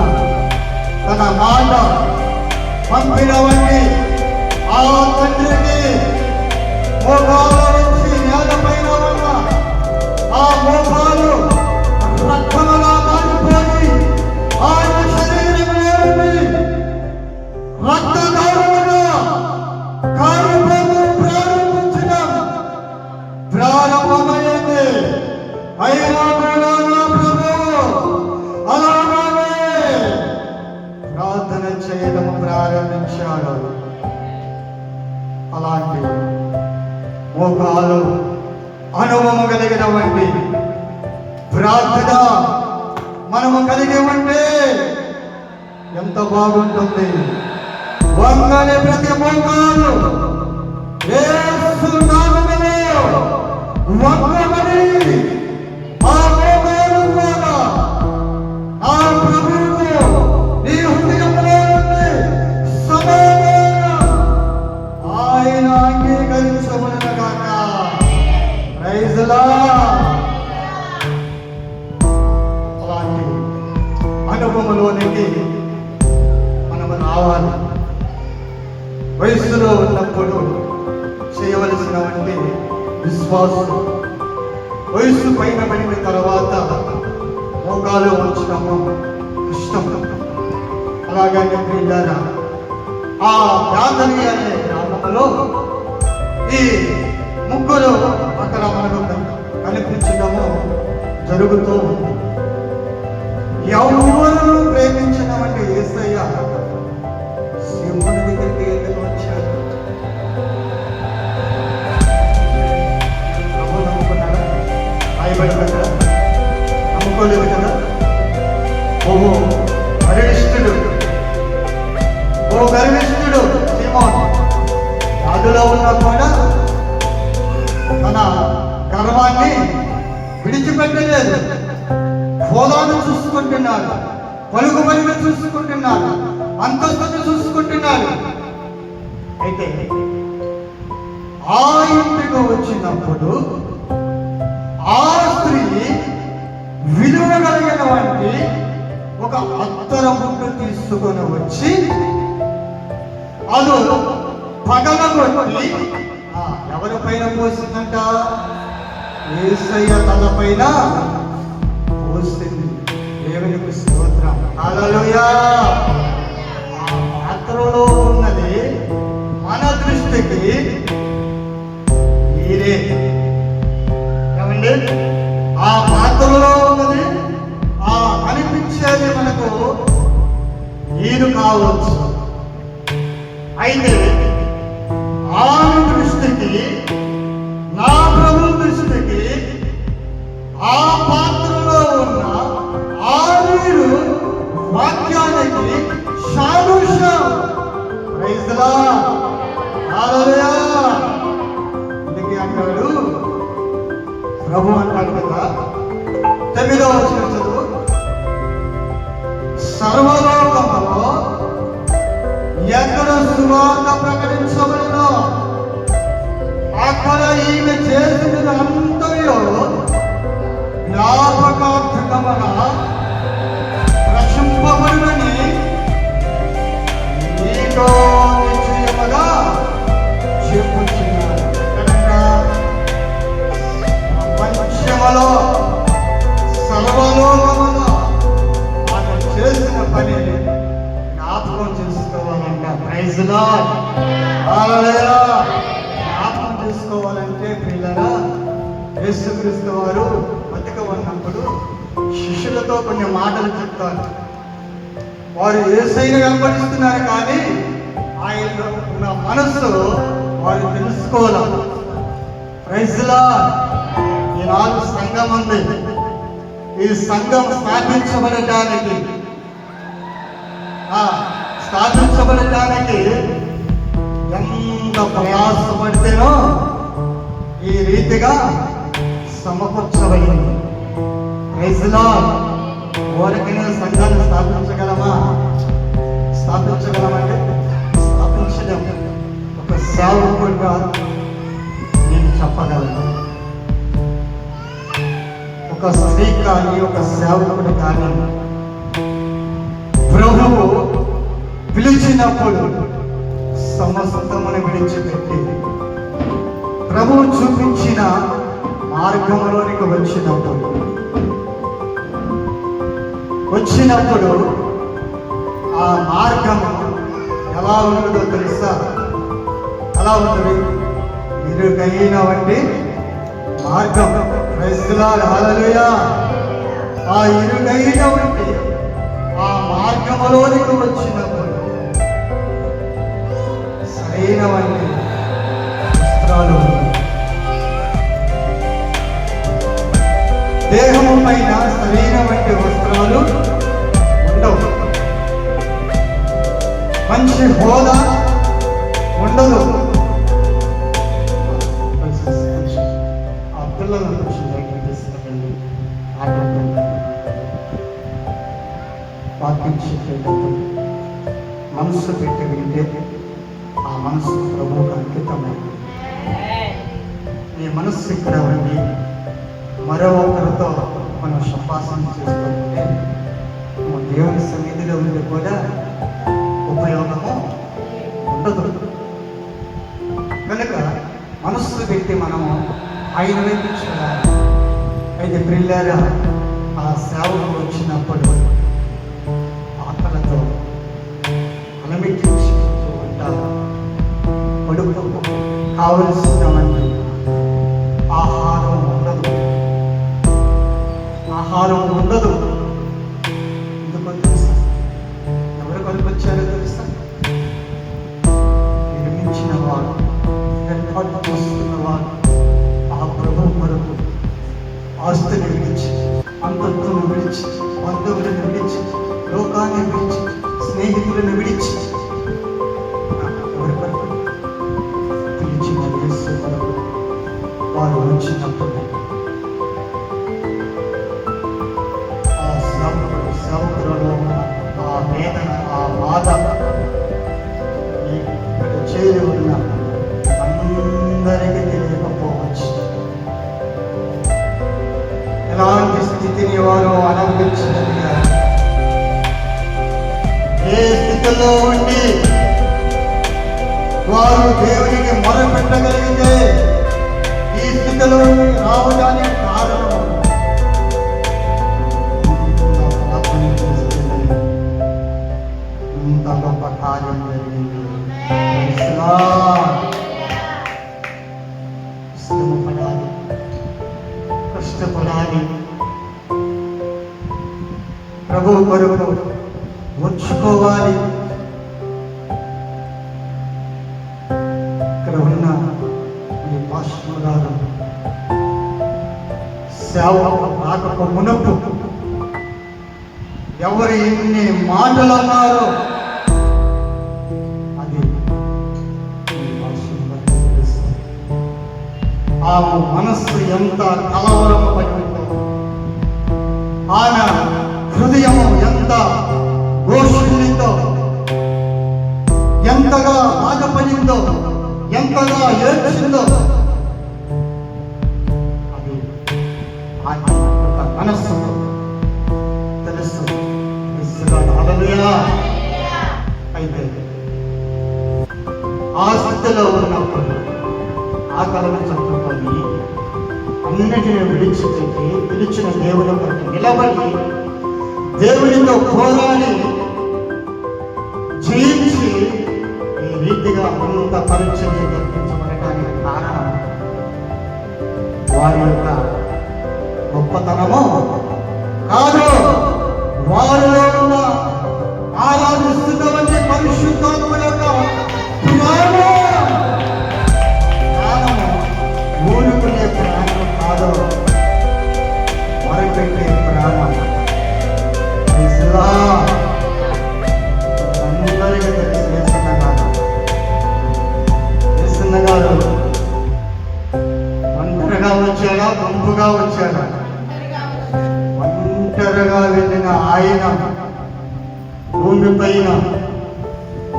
తన మాట పంపినవన్నీ ఆ తండ్రికి మోకాళ్ళ నుంచి నేలపైన ఉన్న ఆ మోకాలు రక్తముగా మారిపోయి ఆయన శరీరంలో నుండి రక్తధారలుగా కారిపోతూ ప్రారంభమైంది. అయినా కూడా నా ప్రభువు అలాగే ప్రార్థన చేయడం ప్రారంభించాడు. అలాంటి మోకాలు అనుభవం కలిగినవంటి ప్రార్థన మనము కలిగి ఉంటే ఎంత బాగుంటుంది. వంగని ప్రతి మోకాలు యేసు నామములో వంగమని ఆ మోకాలు ద్వారా ఆ ప్రభువుకు నీ హృదయంలో నుండి సమాధాన ఆయన అంగీకరించబడిన గాక. Praise the lord. అలాంటి అనుభవంలోనికి మనము రావాలి. వయస్సులో ఉన్నప్పుడు చేయవలసినవంటి విశ్వాసం, వయస్సు పైన పడిన తర్వాత మోకాలు ఉంచడము ఇష్టం. అలాగనే ప్రియులారా, ఆ యాతని అనే గ్రామంలో ఈ ముగ్గురు అక్కడ మనకు కనిపించడము జరుగుతూ ఉంది. ఎవరు ప్రేమించినవంటి యేసయ్య సింహుని దగ్గరికి ఎందుకు వచ్చారు? ప్రభు నమ్ముకున్నారా? రాయబడి కదా, నమ్ముకోలేదు కదా. ఓహో గర్విష్ఠుడు, సీమోను అందులో ఉన్నా కూడా తన గర్వాన్ని విడిచిపెట్టలేదు. హోదాను చూసుకుంటున్నాడు, పలుకుబడిని చూసుకుంటున్నాడు, అంతస్తును చూసుకుంటున్నాడు. అయితే ఆ ఇంటికి వచ్చినప్పుడు ఆ స్త్రీ విలువ కలిగిన వంటి ఒక అత్తర ముట్టు తీసుకొని వచ్చి అది పగలగొట్టి ఎవరి పైన పోసిందంట? యేసయ్య తలపైన పోసింది. దేవునికి స్తోత్రం. హల్లెలూయా. ఆ పాత్రలో ఉన్నది మన దృష్టికి నీరే. ఏమండి? ఆ పాత్రలో ఉన్నది కనిపించేది మనకు నీరు కావచ్చు. అయితే ఆమె దృష్టికి, నా ప్రభు దృష్టికి ఆ పాత్రలో ఉన్న ఆ నీరు వాక్యానికి సాదృశ్యం. Praise the Lord. హల్లెలూయా. అందుకే అంటాడు ప్రభు అంటాడు కదా, 9వ వచనం చదువు. సర్వలోకములో ఎక్కడ సువార్త ప్రకటించబడినో అక్కడ ఈమె చేసినది అంతయో జ్ఞాపకార్థకముగా రక్షింపబడునని నీతో నిశ్చయముగా చెప్పుచున్నాను. ప్రపంచములో సర్వలోకములో మనం చేసిన పని జ్ఞాపకం చేసుకోవాలంట. Praise the Lord. హల్లెలూయా. జ్ఞాపకం చేసుకోవాలంటే ప్రియులారా, యేసుక్రీస్తు వారు బతికి ఉన్నప్పుడు శిష్యులతో కొన్ని మాటలు చెప్తారు. వారు యేసయ్యను వెంబడిస్తున్నారు, కానీ ఆయనలో ఉన్న మనస్సు వారు తెలుసుకోవాలి. Praise the lord. ఈనాడు సంఘం ఉంది. ఈ సంఘం స్థాపించబడటానికి ఎంత ప్రయాసపడితేనో ఈ రీతిగా సమకూర్చబడింది. Praise the Lord. ఊరికైనా సంఘాన్ని స్థాపించగలమంటే స్థాపించలేము. ఒక సేవకుడిగా నేను చెప్పగలను. ఒక స్త్రీ కానీ, ఒక సేవకుడు కానీ ప్రభువు పిలిచినప్పుడు సమస్తమును విడిచిపెట్టి ప్రభువు చూపించిన మార్గంలోనికి వచ్చినప్పుడు ఆ మార్గము ఎలా ఉంటుందో తెలుసా? ఎలా ఉంటుంది? ఇరుకైన వంటి మార్గం. Praise the Lord. హల్లెలూయా. ఆ ఇరుకైన వంటి ఆ మార్గంలోనికి వచ్చినప్పుడు సరైన వంటి వస్త్రాలు, దేహము పైన సరైన వంటి వస్త్రాలు ఉండవు. మంచి హోదా ఉండదు. ఆ పిల్లలను తీసుకెళ్ళి వాక్యం చెప్పేటప్పుడు మనసు పెట్టి వింటే ఆ మనసు ప్రభువుకు అంకితమైంది. ఈ మనస్సు ఇక్కడ ఉండి మరో ఒకరితో మనం సంభాషణ చేసుకుంటే దేవుని సన్నిధిలో ఉండి కూడా ఉపయోగము ఉండదు. కనుక మనస్సు పెట్టి మనము ఆయన వైపు చూడాలి. అయితే ప్రియులారా, ఆ సేవకు వచ్చినప్పుడు ఆకలితో అలమెట్టించుకుంటూ ఉంటారు. కడుపుకు కావలసినటువంటి ఆహారం ఉండదు. ఎందుకో తెలుసా? ఎవరు కొనుకొచ్చారో తెలుసా? నిర్మించిన వాడు, ఏర్పాటు చేస్తున్న వాడు ఆ ప్రభు కొరకు ఆస్తిని విడిచి, అంతత్తును విడిచి, బంధువులను విడిచి, లోకాన్ని విడిచి, స్నేహితులను విడిచి ఎవరి కొరకు పిలిచిన యేసు కొరకు వారు వచ్చినప్పుడు సేవకులలో ఆ వేదన, ఆ బాధ ఇక్కడ చేరి ఉన్న అందరికీ తెలియకపోవచ్చు. స్థితిలో ఉండి వారు దేవునికి మొరపెట్టగలిగితే ఈ స్థితిలో రావడానికి కారణం ఇంత గొప్ప కార్యం జరిగింది. శ్రమపడాలి, కష్టపడాలి, ప్రభు కొరకు వచ్చుకోవాలి. ఇక్కడ ఉన్న ఈ పాస్టర్ గారు సేవ రాక మునపు ఎవరు ఎన్ని మాటలు అన్నారో అది ఆ మనస్సు ఎంత కలవరం పడిందో, ఆమె హృదయం ఎంత ఘోషిల్లిందో, ఎంతగా బాధపడిందో, ఎంతగా ఏడ్చిందో అది ఆ మనస్సు తెలుసు. అయితే ఆ స్థితిలో ఉన్నప్పుడు ఆకలిని చదువుకొని అన్నిటిని విడిచిపెట్టి పిలిచిన దేవుని కొరకు నిలబడి దేవునితో పోరాడి జయించి ఈ రీతిగా అంత పరిచయం కల్పించబడటానికి కారణం వారి యొక్క గొప్పతనము కాదు, వారిలో ఉన్న ఆరాధిస్తున్నవన్నీ పరిశుద్ధాత్మ యొక్క ప్రాణము, ఊరుకునే ప్రాణం కాదు, మొరపెట్టే ప్రాణం. అందరికీ తెలిసి వేస్తున్న గారు ఒంటరిగా వచ్చాడా, గుంపుగా వచ్చాడా? ఒంటరిగా వెళ్ళిన ఆయన భూమి పైన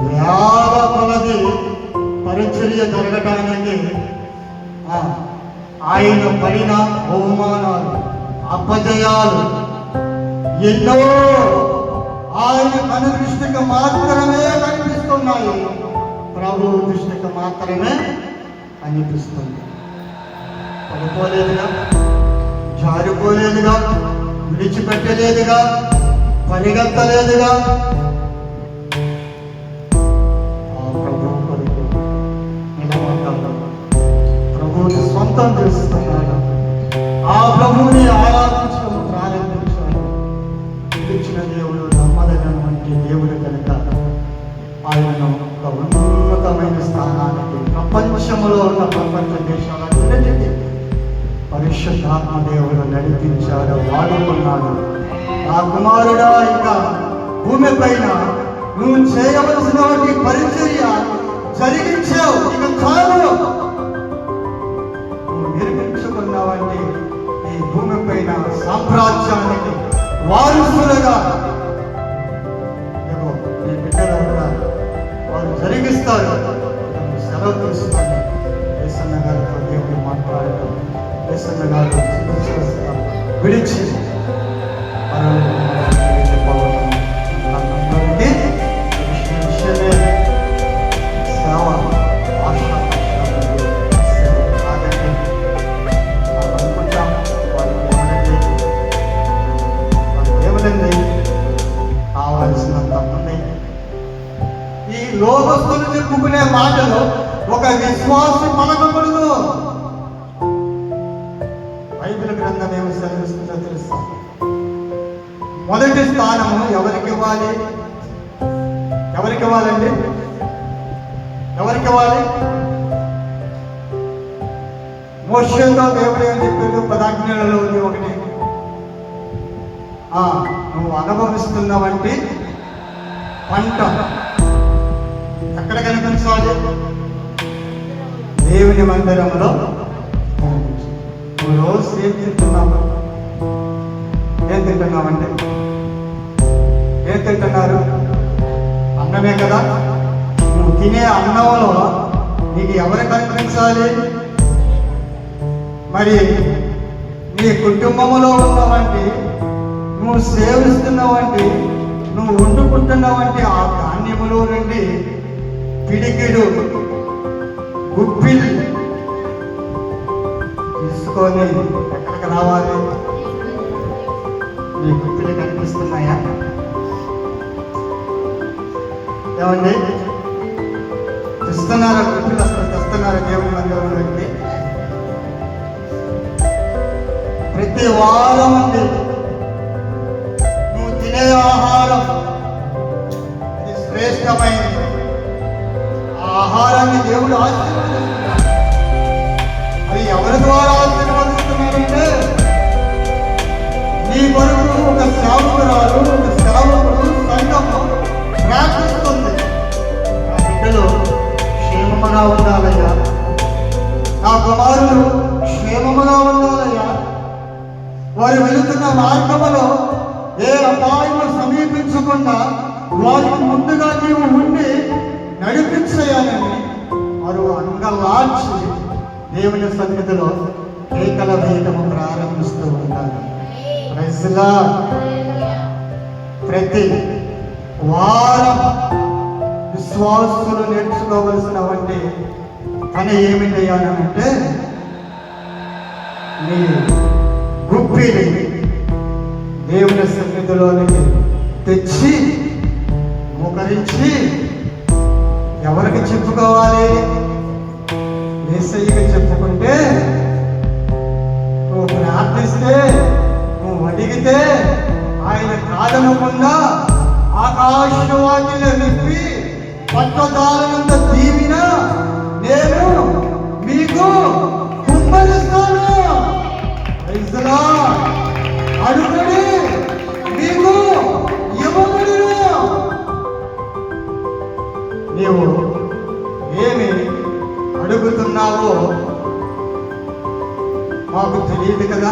వేల కొలది పరిచర్య జరగటానికి ఆయన పడిన అవమానాలు, అపజయాలు ఎన్నో ఆయన కనుదృష్టికి మాత్రమే కనిపిస్తున్నాయి, ప్రభు దృష్టికి మాత్రమే కనిపిస్తుంది. పడిపోలేదుగా, జారిపోలేదుగా, విడిచిపెట్టలేదుగా, పరిగెత్తలేదుగా. ఆ ప్రభు కొరకు నిలబడ్డాడు, ప్రభువుని సొంతం చేసుకున్నాడు, ఆ ప్రభువుని ఆరాధించడం ప్రారంభించాడు. పిలిచిన దేవుడు నమ్మదగినటువంటి దేవుడు కనుక ఆయనను ఒక ఉన్నతమైన స్థానానికి ప్రపంచంలో ఉన్న ప్రపంచ దేశాలన్నిటికీ పరిశుద్ధాత్మ దేవుడు నడిపించాడు, వాడుకున్నాడు. ఆ కుమారుడా, ఇంకా భూమి పైన నువ్వు చేయవలసినటువంటి పరిచర్య జరిగించావు, ఇక కాదు. నువ్వు నిర్మించుకున్నావంటే ఈ భూమి పైన సామ్రాజ్యానికి వారసులుగా ఈ బిడ్డలు కూడా వారు జరిగిస్తారు. సెలవు తీసుకుని వేసన్న గారితో దేవుడు మాట్లాడటం, వేసన్న గారు విడిచి ఈ లోకస్తులు చెప్పుకునే మాటలు ఒక విశ్వాసి పలకకూడదు. బైబిల్ గ్రంథం ఏమి సెలవిస్తుందో తెలుసా? మొదటి స్థానము ఎవరికి ఇవ్వాలి? ఎవరికి ఇవ్వాలండి? ఎవరికి ఇవ్వాలి? మోషేతో దేవుడు ఏం చెప్పాడు? 10 ఆజ్ఞలలో ఉంది ఒకటి, నువ్వు అనుభవిస్తున్నవంటి పంట ఎక్కడ కనిపించాలి? దేవుని మందిరంలో. నువ్వు రోజు ఏం తింటున్నావు? ఏం తింటున్నావంటే ఏం తింటున్నారు? అన్నమే కదా. నువ్వు తినే అన్నంలో నీకు ఎవరు కనిపించాలి? మరి నీ కుటుంబంలో ఉన్నవంటి, నువ్వు సేవిస్తున్నవంటి, నువ్వు వండుకుంటున్నవంటి ఆ ధాన్యములో నుండి పిడికిడు గుప్పిల్ తీసుకొని ఎక్కడికి రావాలి? మీ గుప్పిలు కనిపిస్తున్నాయా? ఏమండి తెస్తున్నారా? గుప్పిలు అసలు తెస్తున్నారా దేవుని మందిరంలోకి? ప్రతి వారం అండి నువ్వు తినే ఆహారం అది శ్రేష్టమైనది. ఆ ఆహారాన్ని దేవుడు ఆశీర్వదిస్తున్నాడు. అది ఎవరి ద్వారా ఆశీర్వదిస్తున్నాడంటే నీ కొరకు ఒక సేవకురాలు, ఒక సేవకుడు సంఘము ప్రార్థిస్తుంది. నా బిడ్డలు క్షేమముగా ఉండాలయ్యా, నా కుమారులు క్షేమముగా ఉండాలయ్యా, వారు వెళుతున్న మార్గములో ఏ అపాయము సమీపించకుండా వారికి ముందుగా నీవు ఉండి నడిపించేయాలని వారు అంగలార్చి దేవుని సన్నిధిలో కేకల వేయటము ప్రారంభిస్తూ ఉంటారు. ప్రైజ్లా. ప్రతి వారం విశ్వాసులు నేర్చుకోవలసినవంటి పని ఏమిటయ్యానంటే నీ గుప్పిని దేవుని సన్నిధిలోనికి తెచ్చి మోకరించి ఎవరికి చెప్పుకోవాలి? యేసయ్యకి చెప్పుకుంటే, నువ్వు ప్రార్థిస్తే, నువ్వు అడిగితే ఆయన కాదనకుండా ఆకాశవాణిలో నింపి పట్టదాలనంత దీవిన నేను మీకు కుమ్మరిస్తాను. అడుగుడి నీకు ఇవ్వబడును. నీవు ఏమి అడుగుతున్నావో మాకు తెలియదు కదా.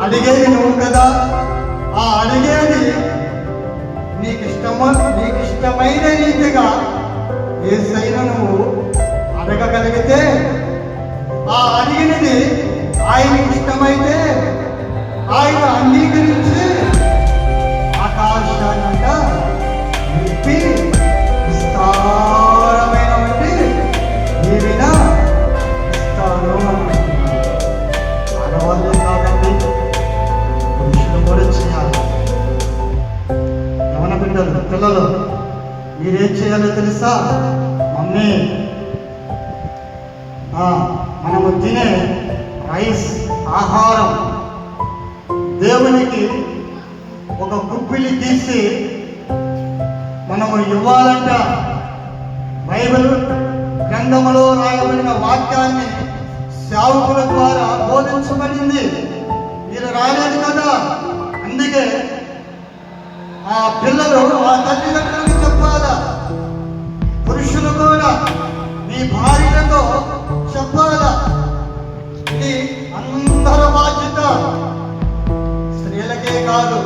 అడిగేది నువ్వు కదా. ఆ అడిగేది నీకు ఇష్టమైన రీతిగా యేసయ్యను నువ్వు అడగగలిగితే, ఆ అడిగినది ఆయనకి ఇష్టమైతే ఆయన అంగీకరించి ఆకాశాన్నంట విప్పి విస్తారమైనటువంటి దీవెన ఇస్తాను అంటున్నాడు. ఆడవాళ్ళే కాదండి, పురుషులు కూడా చేయాలి. యవన బిడ్డలు, పిల్లలు మీరేం చేయాలో తెలుసా? మమ్మీ మనము తినే రైస్ ఆహారం దేవునికి ఒక గుప్పిలి తీసి మనము ఇవ్వాలంట. బైబిల్ గ్రంథములో రాయబడిన వాక్యాన్ని సేవకుల ద్వారా బోధించబడింది. మీరు రాలేదు కదా. అందుకే ఆ పిల్లలు ఆ తల్లిదండ్రులకు చెప్పాలా. పురుషులు కూడా మీ భార్యలతో చెప్పాలా. ఇది అందరి బాధ్యత. స్త్రీలకే కాదు,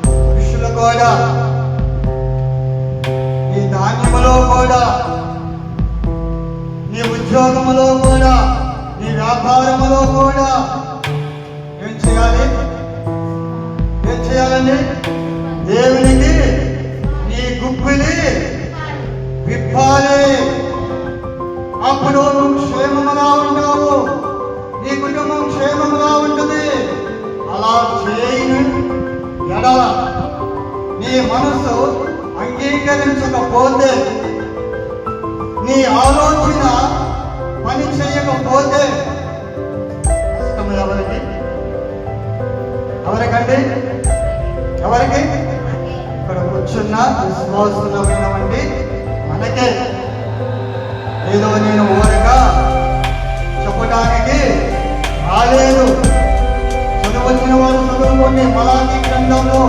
పురుషులు కూడా. నీ ధాన్యములో కూడా, నీ ఉద్యోగములో కూడా, నీ వ్యాపారములో కూడా ఏం చేయాలి? ఏం చేయాలండి? దేవునికి నీ గుప్పిలి విప్పాలి. అప్పుడు నువ్వు క్షేమముగా ఉంటావు, నీ కుటుంబం క్షేమముగా ఉంటుంది. అలా చేయని ఎడల నీ మనసు అంగీకరించకపోతే, నీ ఆలోచన పని చేయకపోతే కష్టం ఎవరికి? ఎవరికండి? ఎవరికి? ఇక్కడ కూర్చున్న విశ్వాసులమైనవంటి మనకే. ఏదో నేను ఊరగా చెప్పడానికి రాలేదు. చదువచ్చిన వారు చదువుకోండి. మలాకి గ్రంథంలో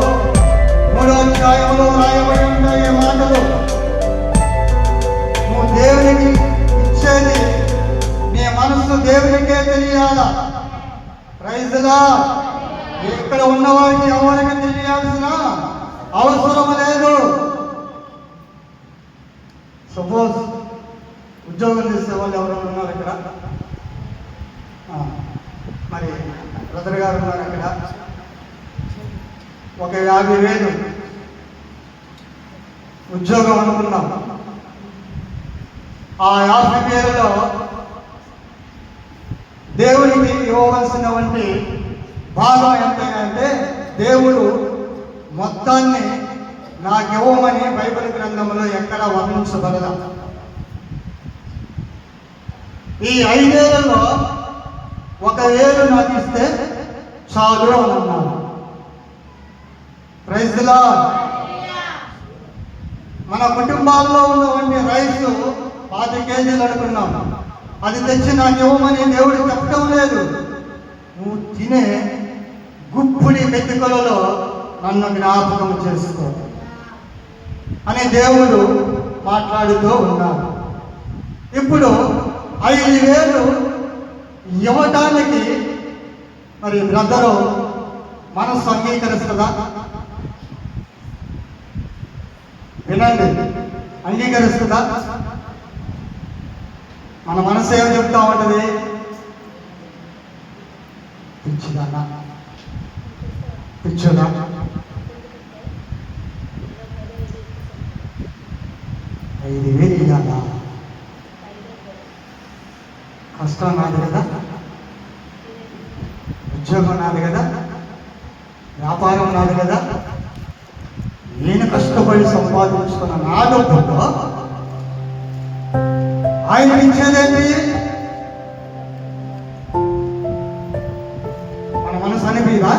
3వ అధ్యాయంలో రాయబడి ఉంటాయి ఈ మాటలు. నువ్వు దేవునికి ఇచ్చేది నీ మనస్సు దేవునికే తెలియాల. ప్రైజ్లా. ఇక్కడ ఉన్నవారికి ఎవరికి తెలియాల్సిన అవసరం లేదు. సపోజ్ ఉద్యోగం చేసే వాళ్ళు ఎవరైనా ఉన్నారు ఇక్కడ? మరి బ్రదర్ గారు ఉన్నారు అక్కడ. ఒక 50,000 ఉద్యోగం అనుకున్నాం. ఆ 50,000లో దేవునికి ఇవ్వవలసినటువంటి భాగం ఎంతంటే దేవుడు మొత్తాన్ని నాకు ఇవ్వమని బైబిల్ గ్రంథంలో ఎక్కడ వర్ణించబడదా. ఈ 5,000లో 1,000 నాకు ఇస్తే చాలు అని అన్నాను. Praise the lord. మన కుటుంబాల్లో ఉన్నటువంటి రైస్ 5 కేజీలు అనుకున్నాం. అది తెచ్చి నాకు ఇవ్వమని దేవుడు చెప్పడం లేదు. నువ్వు తినే గుప్పుడి మెతుకులలో నన్ను జ్ఞాపకం చేసుకో అని దేవుడు మాట్లాడుతూ ఉన్నాడు. ఇప్పుడు 5,000 ఇవ్వటానికి మరి బ్రదరు మనసు అంగీకరిస్తుందా? వినండి, అంగీకరిస్తుందా? మన మనసు ఏం చెప్తా ఉంటుంది? పిచ్చిదానా, పిచ్చుదా, 5,000 ఇవ్వాలా? కష్టం నాది కదా, ఉద్యోగం నాది కదా, వ్యాపారం నాది కదా, నేను కష్టపడి సంపాదించుకున్న నా డబ్బుతో ఆయన ఇచ్చేదేంటి? మన మనసు అనిపిదా?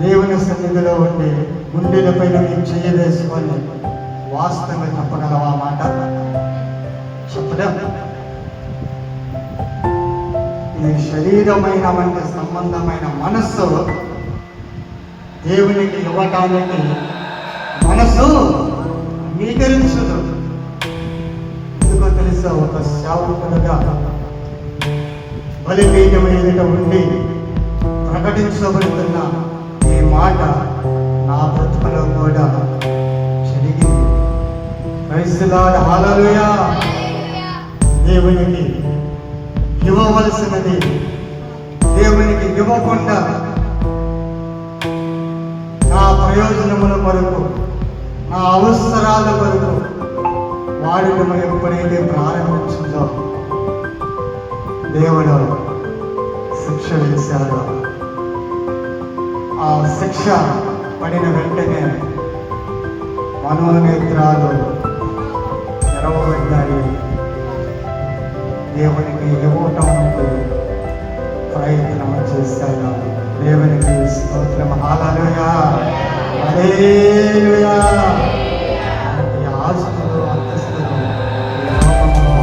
దేవుని సన్నిధిలో ఉండి గుండెలపై నేను చెయ్యి వేసుకొని వాస్తవంగా చెప్పగలవా మాట? చెప్పలేం. ఈ శరీరమైన వంటి సంబంధమైన మనస్సు దేవునికి ఇవ్వటానికి మనసు అంగీకరించదు. ఎందుకో తెలుసా? ఒక సేవకుడుగా బలిపీఠం ఎదుట ఉండి ప్రకటించబడుతున్న ఈ మాట నా బ్రతుకులో కూడా జరిగింది. ప్రైజ్ ది లార్డ్, హల్లెలూయా. దేవునికి ఇవ్వవలసినది దేవునికి ఇవ్వకుండా నా ప్రయోజనముల కొరకు, నా అవసరాల కొరకు వాడటం ఎప్పుడైతే ప్రారంభించిందో దేవుడు శిక్ష వేశాడు. ఆ శిక్ష పడిన వెంటనే మనోనేత్రాలు తెరవబడ్డాయి. దేవునికి ఇవ్వటానికి ప్రయత్నం చేశాడు. దేవునికి స్తోత్రం, హల్లెలూయా, హల్లెలూయా. ఈ ఆస్తులు అంతస్తులు ఈ లోకంలో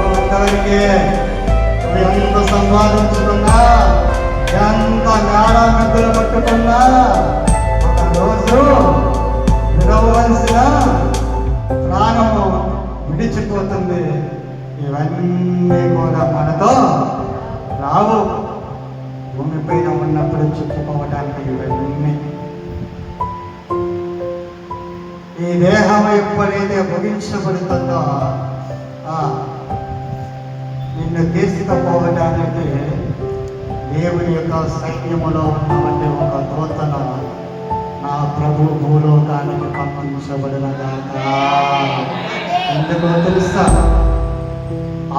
ఉన్నంతవరకే నువ్వు ఎంత సంపాదించుకున్నా, ఎంత జ్ఞానాన్ని పట్టుకున్నా, ఒకరోజు విడవలసిన ప్రాణము విడిచిపోతుంది. ఇవన్నీ కూడా మనతో రావు. భూమి పైన ఉన్నప్పుడు చెప్పుకోవడానికి ఇవన్నీ. ఈ దేహం ఎప్పుడైతే ముగించబడుతుందో నిన్ను తీసుకుపోవడానికి దేవుని యొక్క సైన్యములో ఉన్నటువంటి ఒక దూతను నా ప్రభు భూలోకానికి పంపించబడినగాక. ఎందుకో తెలుసా?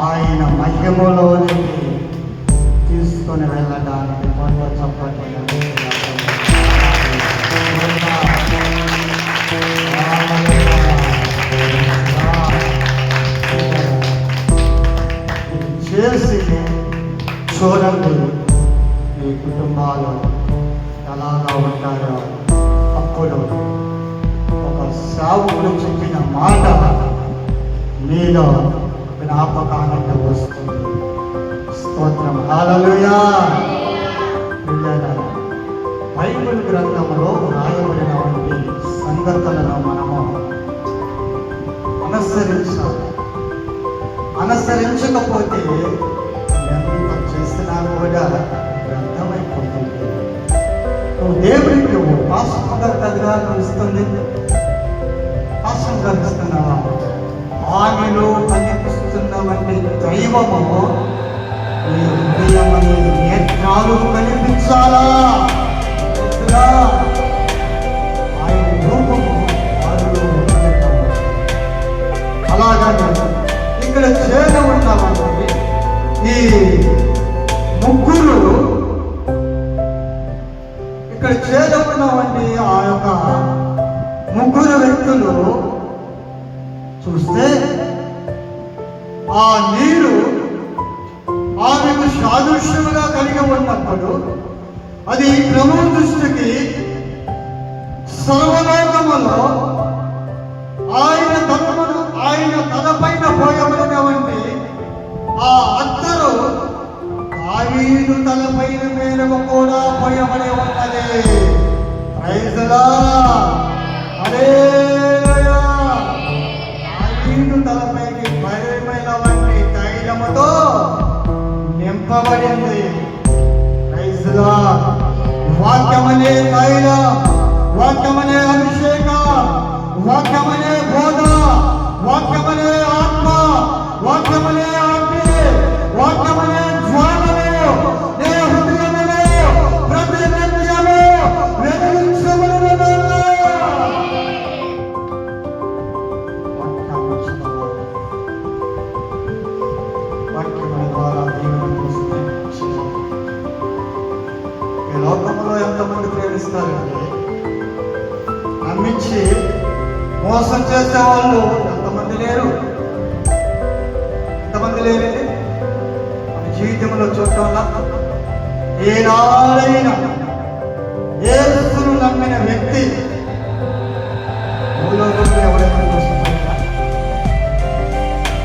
ఆయన మహిమలోనికి తీసుకొని వెళ్ళడానికి కొంత చప్పట్లు చేసి చూడండి మీ కుటుంబాలు ఎలాగా ఉంటారో. అప్పుడు ఒక సేవకుడు చెప్పిన మాట మీలో జ్ఞాపకానికి వస్తుంది. స్తోత్రం, హల్లెలూయా. బైబిల్ గ్రంథంలో రాయబడినటువంటి సంగతులను మనము అనుసరించాలి. అనుసరించకపోతే ఎంత చేసినా కూడా వ్యర్థమైపోతుంది. నువ్వు దేవుడికి నువ్వు పాశంగా ఇస్తుంది, పాశంగా ఇస్తున్నావా? ఆమెలో కనిపిస్తున్నవంటి దైవము నీ హృదయం నేత్రాలు కనిపించాలా? అలాగనే ఇక్కడ చేరి ఉన్నామండి. ఈ ముగ్గురు ఇక్కడ చేరి ఉన్నామండి. ఆ యొక్క ముగ్గురు వ్యక్తులు చూస్తే ఆ నీరు ఆమెకు సాదృశ్యముగా కలిగి ఉన్నప్పుడు అది ప్రభువు దృష్టికి సర్వలోకములో ఆయన తలపైన పోయబడినవంటి ఆ అత్తరు దావీదు తలపైన మేరకు కూడా పోయబడి ఉన్నది. Praise the Lord. హల్లెలూయా. దావీదు తలపైకి భయమైనవంటి తైలముతో నింపబడింది. Praise the Lord. వాక్యమనే తైల, వాక్యమనే అభిషేక, వాక్యమనే బోధ, వాక్యమనే ఆత్మ, వాక్యమనే అగ్ని, వాక్యమనే జ్వాలలు నీ హృదయములో ప్రతినిత్యము వెలిగించబడును. వాక్యముల ద్వారా దేవుని ఈ లోకంలో ఎంతమంది ప్రేమిస్తారండి? నమ్మించి మోసం చేసేవాళ్ళు ఎంతమంది లేరు? ఎంతమంది లేరండి? మన జీవితంలో చూడటంలా ఏనాడైనా యేసును నమ్మిన వ్యక్తి భూలోకంలో ఎవరైనా మోసపోయినా,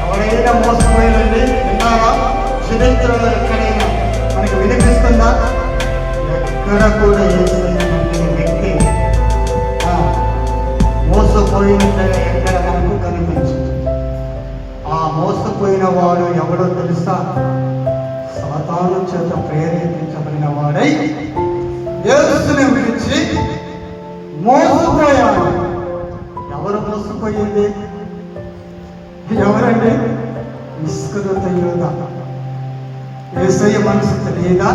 ఎవరైనా మోసపోయారండి? విన్నారా? చరిత్రలో ఎక్కడైనా మనకి వినిపిస్తుందా? ఎక్కడ కూడా యేసును నమ్మిన వ్యక్తి మోసపోయినట్లుగా ఎక్కడ మనకు కనిపించదు. ఆ మోసపోయిన వాడు ఎవడో తెలుసా? సాతాను చేత ప్రేరేపించబడిన వాడై యేసుని విడిచి మోసపోయాడు. ఎవరు మోసపోయింది? ఎవరండి? ఇస్కరియోతు యూదా. యేసయ్య మనసు తెలియదా?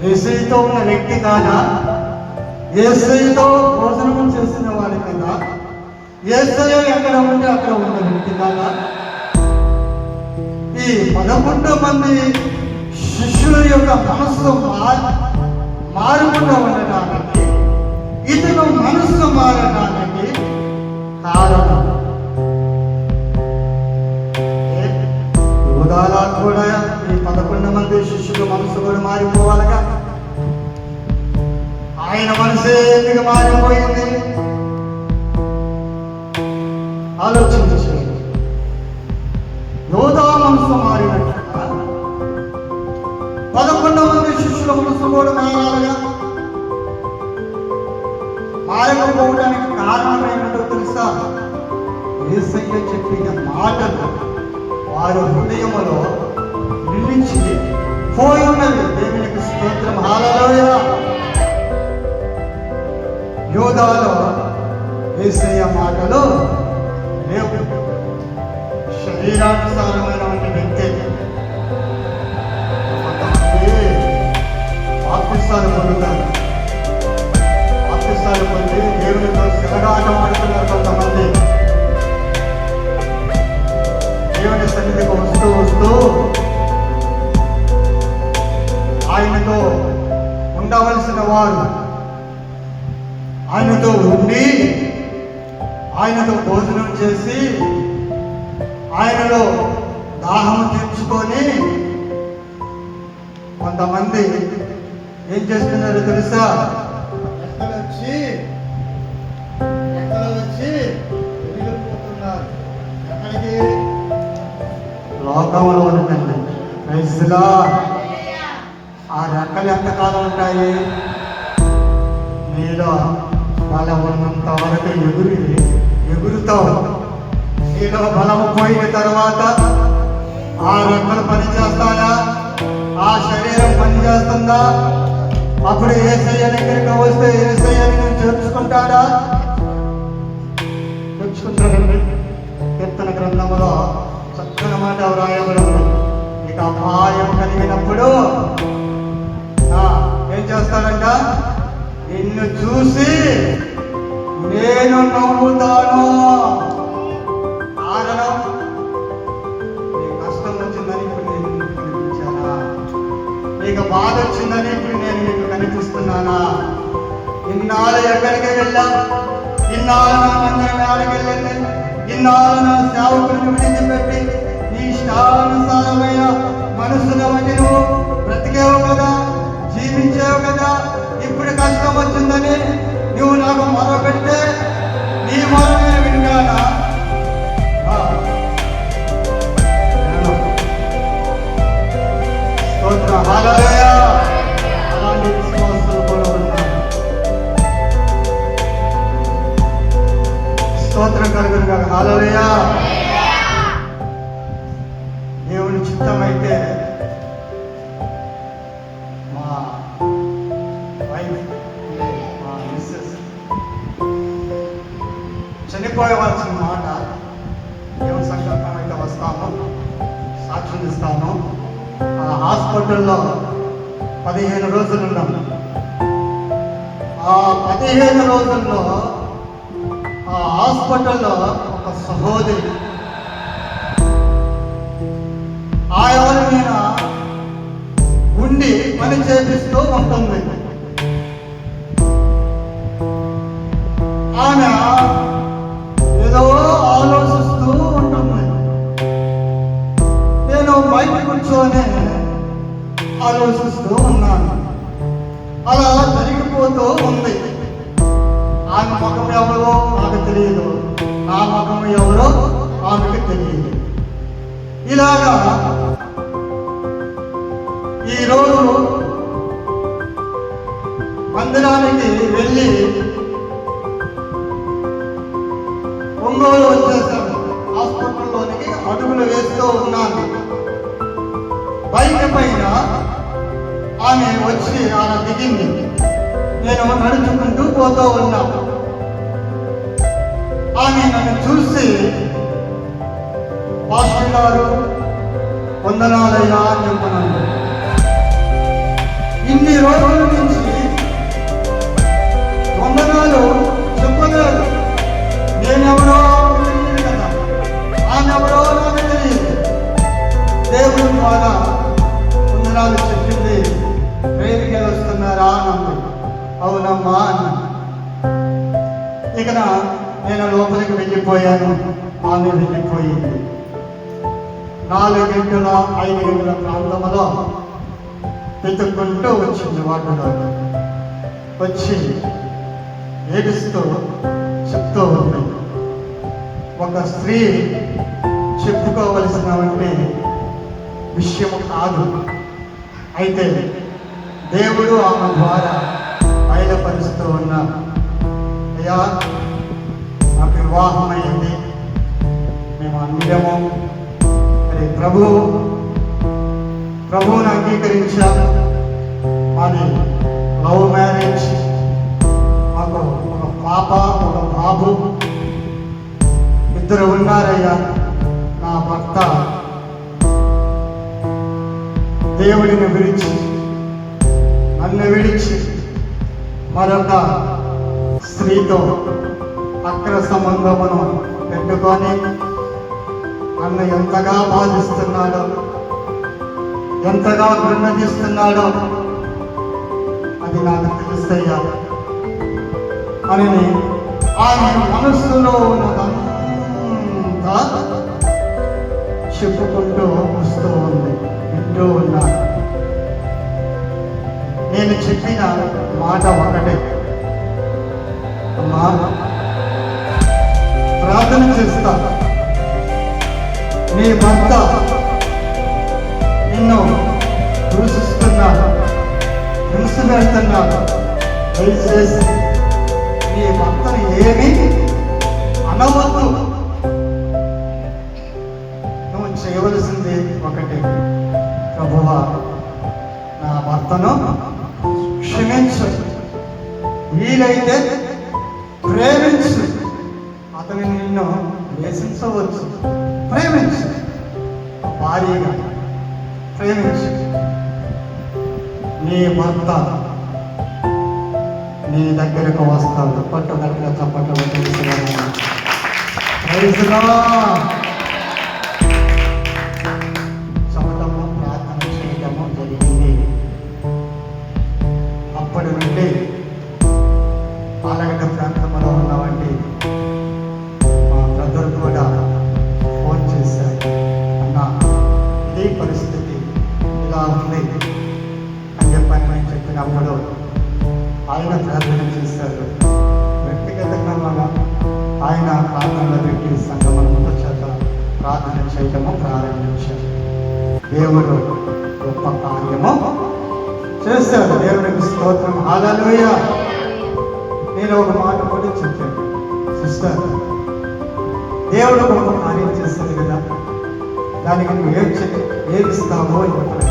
యేసయ్యతో ఉన్న వ్యక్తి కాదా? యేసయ్యతో భోజనం చేసిన వాడి కదా? యేసయ్య ఎక్కడ ఉంటే అక్కడ ఉన్న వ్యక్తి కదా? ఈ 11 మంది శిష్యుల యొక్క మనస్సు మారకుండా ఉండడానికి, ఇతను మనస్సు మారడానికి కారణం యూదాలా కూడా ఈ 11 మంది శిష్యుల మనసు కూడా మారిపోవాలిగా. ఆయన మనసే ఎందుకు మారిపోయింది? ఆలోచించి యోధా మనసు మారినట్లుగా 11 మంది శిష్యుల మనసు కూడా మారాలిగా. మారకపోవడానికి కారణం ఏమిటో తెలుసా? యేసయ్య చెప్పిన మాటలు వారి హృదయములో నిలిచి పోయి ఉన్నది. దేవునికి స్తోత్రం. హల్లెలూయా. యోధాలో యేసయ్య మాటలు లేవు. శరీరానుసారమైనటువంటి వ్యక్తి బాప్తిసాలు పొందుతారు. బాప్తిసాలు పొంది దేవునితో శిలగాటం పడుతున్నారు. కొంతమంది దేవుని సన్నిధికి వస్తూ వస్తూ ఆయనతో ఉండవలసిన వారు ఆయనతో ఉండి, ఆయనతో భోజనం చేసి, ఆయనలో దాహం తీర్చుకొని, కొంతమంది ఏం చేస్తున్నారో తెలుసా? ఎక్కడ వచ్చి వెళ్ళిపోతున్నారు. ఎక్కడికి? లోకంలో ఉండండి. Praise the lord. ఆ రెక్కలు ఎంతకాలం ఉంటాయి? నీలో బలం ఉన్నంత వరకు ఎగురుతావు. నీలో బలము పోయిన తర్వాత ఆ రెక్కలు పనిచేస్తాయా? ఆ శరీరం పనిచేస్తుందా? అప్పుడు యేసయ్య దగ్గరికి వస్తే యేసయ్యని నేను చేర్చుకుంటాడా? చేర్చుకుంటాడండి. కీర్తన గ్రంథంలో చక్కని మాట వ్రాయబడి ఉంది. ఇక అపాయం కలిగినప్పుడు ఏం చేస్తాడంట? నిన్ను చూసి నేను నవ్వుతాను. ఆ నీకు బాధ వచ్చిందని ఇప్పుడు నేను నీకు కనిపిస్తున్నానా? ఇన్నాళ్ళు ఎక్కడికి వెళ్ళా, ఇన్నాళ్ళు నా మందిరం ఆడికి వెళ్ళండి, ఇన్నాళ్ళు నా సేవకులను విడిచిపెట్టి నీ ఇష్టానుసారమైన మనసును బట్టి నువ్వు బ్రతికేవు కదా, జీవించావు కదా. ఇప్పుడు కష్టం వచ్చిందని నువ్వు నాకు మొరపెడితే నీ మొర నేను వింటానా? స్తోత్రం, హల్లెలూయా. అలాంటి విశ్వాసాలు కూడా ఉన్నాయి. స్తోత్రం కలుగును గాక, హల్లెలూయా. దేవుని చిత్తమైతే మా వైఫ్ మా మిస్సెస్ చనిపోయవలసిన మాట, దేవుని సంకల్పం అయితే వస్తాము, సాక్ష్యం ఇస్తాము. ఆ హాస్పిటల్లో 15 రోజులు ఉన్నాము. ఆ 15 రోజుల్లో ఆ హాస్పిటల్లో ఒక సహోదరి ఆయన మీద ఉండి పని చేపిస్తూ ఉంటుంది. ఆమె ఏదో ఆలోచిస్తూ ఉంటుంది. నేను బయట కూర్చొని ఆలోచిస్తూ ఉన్నాను. అలా జరిగిపోతూ ఉంది. ఆమె ముఖం ఎవరో నాకు తెలియదు, నా ముఖం ఎవరో ఆమెకి తెలియదు. ఇలాగా ఈరోజు మందిరానికి వెళ్ళి ఒంగోలు వచ్చేసాను. హాస్పిటల్లోనికి అడుగులు వేస్తూ ఉన్నాను. బైక్ పైన ఆమె వచ్చి ఆమె దిగింది. నేను నడుచుకుంటూ పోతూ ఉన్నాను. ఆమె నన్ను చూసి, పాస్టర్ గారు వందనాలయ్యా అని చెప్పన్నాను. ఇన్ని రోజుల నుంచి వందనాలు చెప్పలేదు. నేనెవరో తెలియదు కదా, ఆమెవరో నాకు తెలియదు. దేవుడి ద్వారా వందనాలు చెప్పింది. ప్రేమికి వస్తున్నారా అన్నది. అవునమ్మా అన్న. ఇక నేను లోపలికి వెళ్ళిపోయాను, ఆమె వెళ్ళిపోయింది. 4 గంటల 5 గంటల ప్రాంతంలో వెతుక్కుంటూ వచ్చింది. వాటిలో వచ్చి ఏడుస్తూ చెప్తూ ఉంది. ఒక స్త్రీ చెప్పుకోవలసినటువంటి విషయం కాదు, అయితే దేవుడు ఆమె ద్వారా బయలుపరుస్తూ ఉన్నా. అయ్యా, నాకు వివాహం అయింది, మేము అందరము మరి ప్రభువుని అంగీకరించాము. మాది లవ్ మ్యారేజ్. మాకు ఒక పాప, ఒక బాబు, 2 ఉన్నారయ్యా. నా భర్త దేవుడిని విడిచి, నన్ను విడిచి మరొక స్త్రీతో అక్ర సంబంధమును పెట్టుకొని నన్ను ఎంతగా బాధిస్తున్నాడో, ఎంతగా విన్నదిస్తున్నాడో అది నాకు తెలుస్తయ్యా అని ఆమె మనస్సులో ఉన్నదంతా చెప్పుకుంటూ వస్తూ ఉంది. వింటూ ఉన్నాను. నేను చెప్పిన మాట ఒకటే, అమ్మా ప్రార్థన చేస్తా, నీ భర్త నిన్ను దూషిస్తున్నాడు, హింస పెడుతున్నాడు. దయచేసి నీ భర్తను ఏమీ అనవద్దు. నువ్వు చేయవలసింది ఒకటి, ప్రభువా నా భర్తను క్షమించు, వీలైతే ప్రేమించు. అతని నిన్ను వేసించవచ్చు, ప్రేమించు, భారీగా ప్రేమించు. నీ భర్త నీ దగ్గరకు వస్తాడు. పట్టుదల చప్పట్లు చెప్పటము, ప్రార్థన చేయటము జరిగింది. చెప్పినప్పుడు ఆయన ప్రార్థన చేశారు. వ్యక్తిగతంగా ఆయన ప్రార్థనలో పెట్టి సంగమంతో చేత ప్రార్థన చేయడము ప్రారంభించారు. దేవుడు గొప్ప కార్యము చేశాడు. దేవునికి స్తోత్రం. హల్లెలూయా. నేను ఒక మాట కూడా చెప్పాను, సిస్టర్, దేవుడు గొప్ప కార్యం చేస్తుంది కదా, దానికి నువ్వు ఏమి ఇస్తావో చెప్పలేదు.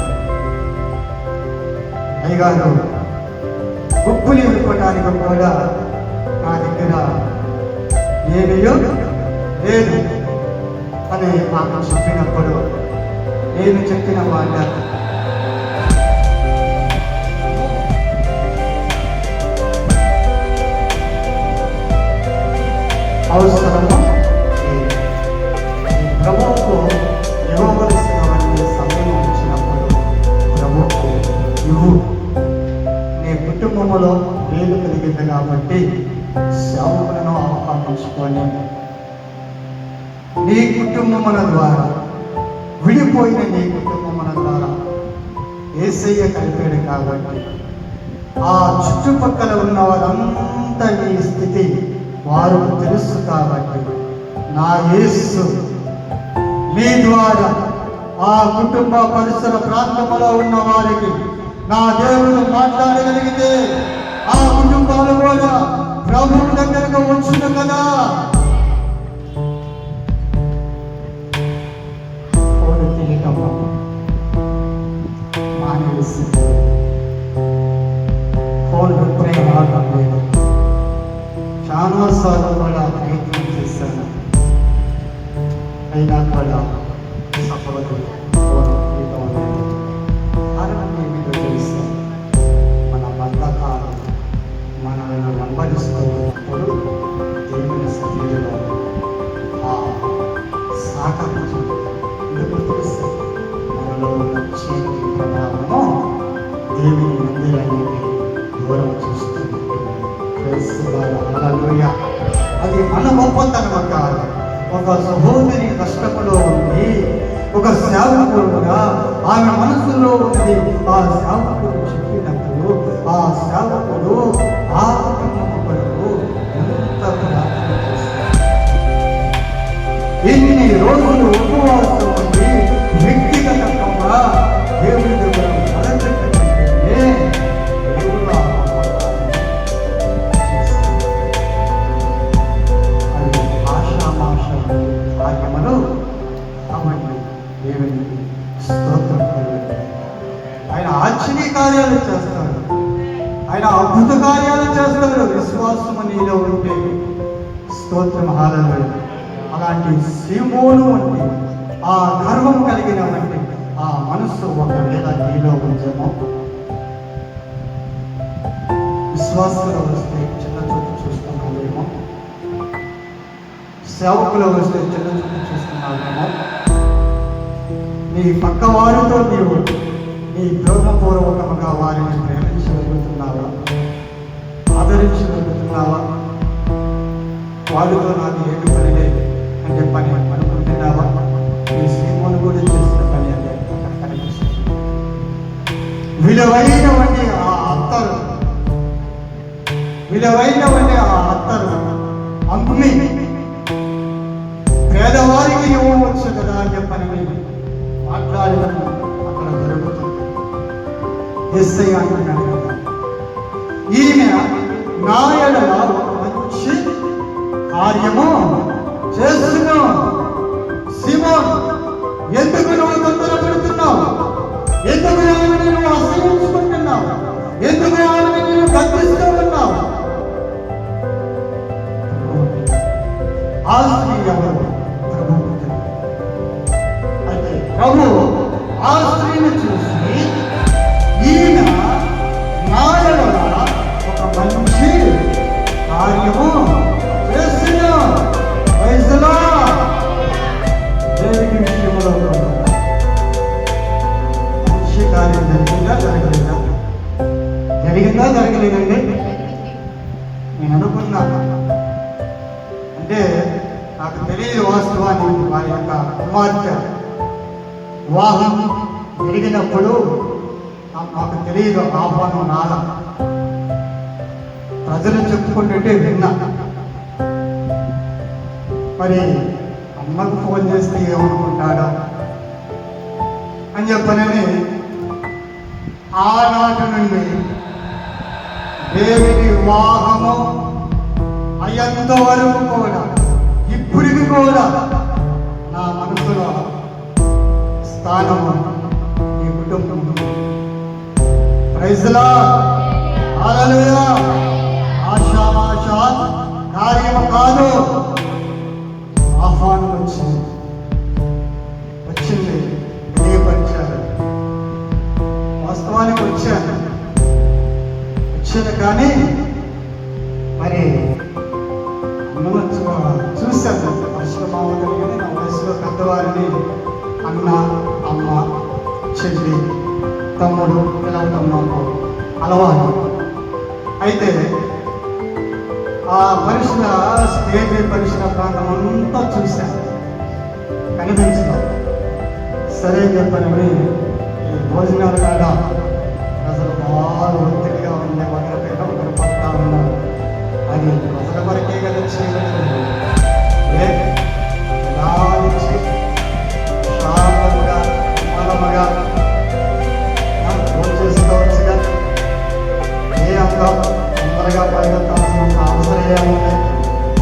అయ్యగారు గుప్పులు ఇవ్వడానికి కూడా నా దగ్గర ఏమీయో లేదు అని ఆమె చెప్పినప్పుడు నేను చెప్పిన మాట, అవసరము ప్రభువుకు ఇవ్వవలసినవన్నీ సమయం వచ్చినప్పుడు ప్రభువుకు ఇవ్వు. నీ కుటుంబంలో వేలు కలిగింది కాబట్టి సేవకులను ఆహ్వానించుకొని నీ కుటుంబముల ద్వారా, విడిపోయిన నీ కుటుంబముల ద్వారా యేసయ్య కలిపాడు కాబట్టి ఆ చుట్టుపక్కల ఉన్న వారంతా నీ స్థితి వారు తెలుసు కాబట్టి నా యేసు మీ ద్వారా ఆ కుటుంబ పరిసర ప్రాంతంలో ఉన్న వారికి నా దేవుడు మాట్లాడగలిగితే ఆ కుటుంబాలు కూడా ప్రభువు దగ్గరకు వచ్చును కదా. మానేసి ఫోన్ ప్రేమ లేదు. చాలాసార్లు కూడా ప్రయత్నం చేశాను, అయినా కూడా సఫలత కారణం ఏమిటో తెలుసు. మన బంధకాలు మనల్ని వెంబడిస్తున్నప్పుడు దేవుని సన్నిధిలో ఆ సాకర్యం ఎందుకు తెలుసు, మనలో ఉన్న చీకటి ప్రభావము దేవుని మందిరానికి దూరం చేస్తుంది. అది మన గొప్పతనం కాదు. ఒక సహోదరి కష్టములో ఉంది, ఒక సేవకుడుగా ఆమె మనసులో ఉన్నది ఆ సేవకుడు చెప్పినప్పుడు ఆ సేవకుడు ఆ కుటుంబం కొరకు ఎంత ప్రార్థన చేస్తారు. ఇన్ని రోజులు ఉపవాసం ఉంది, వ్యక్తిగతంగా దేవుడి దగ్గర మొదలుపెట్టినట్టే దేవుడు కార్యములు అవన్నీ దేవుని స్తోత్రం. ఆయన ఆశ్చర్య కార్యాలు చేస్తాడు, ఆయన అద్భుత కార్యాలు చేస్తాడు. విశ్వాసము నీలో ఉంటే స్తోత్రం. హల్లెలూయా. అలాంటి సీమోను వంటి ఆ గర్వం కలిగిన వంటి ఆ మనస్సు ఒకవేళ నీలో ఉంచేమో, విశ్వాసంలో వస్తే చిన్న చోటు చూస్తున్నామేమో, సేవకులు వస్తే చిన్న చూపు చూస్తున్నామేమో, నీ పక్క వారితో నీవు నీ ప్రేమపూర్వకంగా వారిని ప్రేమించగలుగుతున్నావా, ఆదరించగలుగుతున్నావా, వారితో నాకు ఏమి పని లేదు అని చెప్పని అనుకుంటున్నావా? నీ సీమోను కూడా చేసిన పని అంటే అక్కడ కనిపిస్తుంది. విలువైనవంటి ఆ అత్తరు, విలువైనవంటి ఆ అత్తరు అమ్మి పేదవారికి ఇవ్వవచ్చు కదా అని చెప్పని మాట్లాడడం అక్కడ జరుగుతుంది. యేసయ్య అంటున్నాడు కదా, ఈమె నా ఎడల ఒక మంచి కార్యము చేస్తున్నా. సీమోన్, ఎందుకు నువ్వు తొందర పెడుతున్నావు? ఎందుకు ఆమెను నువ్వు అసహించుకుంటున్నావు? ఎందుకు ఆమెను నువ్వు గర్విస్తూ ఉన్నావు? ఆ స్త్రీ ఎవరు? అయితే ప్రభు ఆ స్త్రీని చూసి ఈయన నా ఎడల ఒక మంచి కార్యము చేస్తున్నా. వయసులో దేవుని విషయంలో మంచి కార్యం జరిగిందా జరగలేదా? జరిగిందా జరగలేదండి? నేను అనుకున్నా, అంటే నాకు తెలియదు వాస్తవాన్ని. వారి యొక్క కుమార్తె వివాహం జరిగినప్పుడు నాకు తెలియదు, ఆహ్వానం రాల. ప్రజలు చెప్పుకుంటుంటే విన్నా. మరి అమ్మకు ఫోన్ చేస్తే ఏమనుకుంటాడో అని చెప్పనని ఆనాటి నుండి దేవుని వివాహము అయ్యేంత వరకు కూడా ఇప్పటికి కూడా నా మనసులో స్థానము ఈ కుటుంబం. ప్రైజ్ లార్డ్, హల్లెలూయా. ఆషామాష కార్యము కాదు, ఆహ్వానం వచ్చింది, తెలియపరిచారు. వాస్తవానికి వచ్చాను కానీ మరి అమ్మను చూశాను. పరిశ్రమ కలిగిన నా వయసులో పెద్దవారిని అన్న, అమ్మ, చెల్లి, తమ్ముడు పిలవటం నాకు అలవాటు. అయితే ఆ పరిసర స్టేజ్ పరిసర ప్రాంతం అంతా చూశాను, కనిపించడం. సరే చెప్పని ఈ భోజనాలు కాడ ప్రజలు బాగా ఒత్తిడిగా ఉండే ఒకరిపైన ఒకరు పడతా ఉన్నారు. అది ప్రజల వరకే కదా చేయగలరు. శాంతముగా మనముగా ఫోన్ చేసుకోవచ్చుగా. ఏ అంతా తొందరగా పరిగెత్తాల్సిన అవసరం ఏముంది?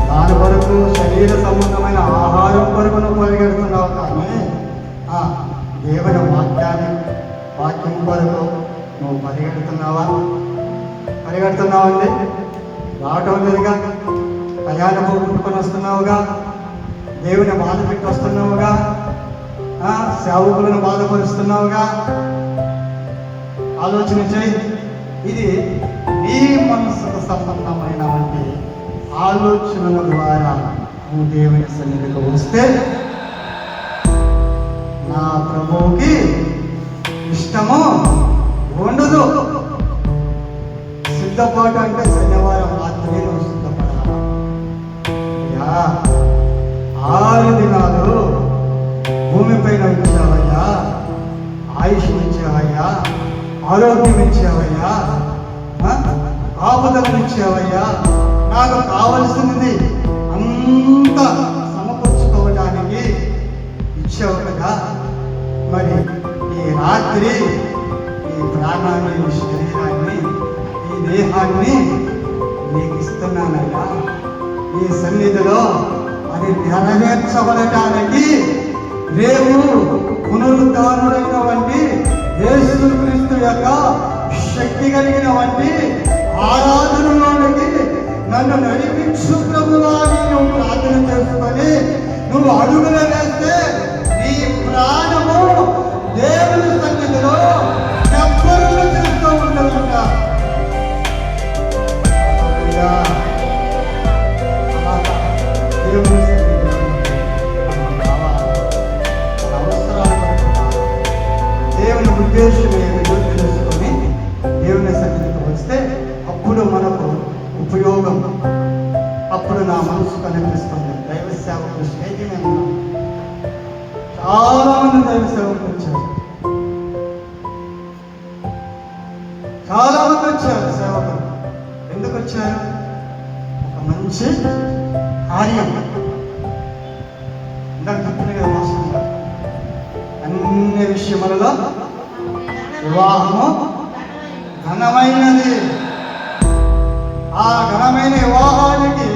దాని వరకు శరీర సంబంధమైన ఆహారం వరకు నువ్వు పరిగెడుతున్నావు, కానీ దేవుని వాక్యం వరకు నువ్వు పరిగెడుతున్నావండి. రావటం లేదుగా, ప్రయాణం పోగొట్టుకొని వస్తున్నావుగా, దేవుని బాధ పెట్టి వస్తున్నావుగా, సేవకులను బాధపరుస్తున్నావుగా. ఆలోచన చేయి. ఇది నీ మనసుకు సంబంధమైనటువంటి ఆలోచనల ద్వారా నువ్వు దేవుని సన్నిధికి వస్తే నా ప్రభువుకి ఇష్టము ఉండదు. సిద్ధపాటు అంటే శనివారం మాత్రమే నువ్వు సిద్ధపడాలి. 6 దినాలు భూమిపైన ఇచ్చావయ్యా, ఆయుష్ ఇచ్చావయ్యా, ఆరోగ్యం ఇచ్చావయ్యా, ఆపదలు ఇచ్చావయ్యా. నాకు కావలసినది అంతా సమకూర్చుకోవడానికి ఇచ్చావు కదా. మరి ఈ రాత్రి ఈ ప్రాణాన్ని, ఈ శరీరాన్ని, ఈ దేహాన్ని నీకు ఇస్తున్నానయ్యా. ఈ సన్నిధిలో అది నెరవేర్చబడటానికి రేపు పునరుద్ధానుడైనటువంటి యేసుక్రీస్తు యొక్క శక్తి కలిగినటువంటి ఆరాధనలోనికి నన్ను నడిపించు ప్రభువా అని నువ్వు ప్రార్థన చేసుకొని నువ్వు అడుగులు వేస్తే నీ ప్రాణము దేవుని సన్నిధిలో ఎవ్వరూ చేస్తూ ఉండదంట. దేవుని దేవుని ఉద్దేశం ఏమిటో తెలుసుకొని దేవుని సన్నిధికి వస్తే అప్పుడు మనకు ఉపయోగం. అప్పుడు నా మనసు కనిపిస్తుంది. దైవ సేవకులు స్టేజీ మీద చాలా మంది దైవ సేవకులు వచ్చారు, చాలా మంది వచ్చారు సేవకులు. ఎందుకు వచ్చారు? ఒక మంచి కార్యం. ఇందాక చెప్పిన కదా మాస్టర్ గారు, అన్ని విషయములలో వివాహము ఘనమైనది. ఆ ఘనమైన వివాహానికి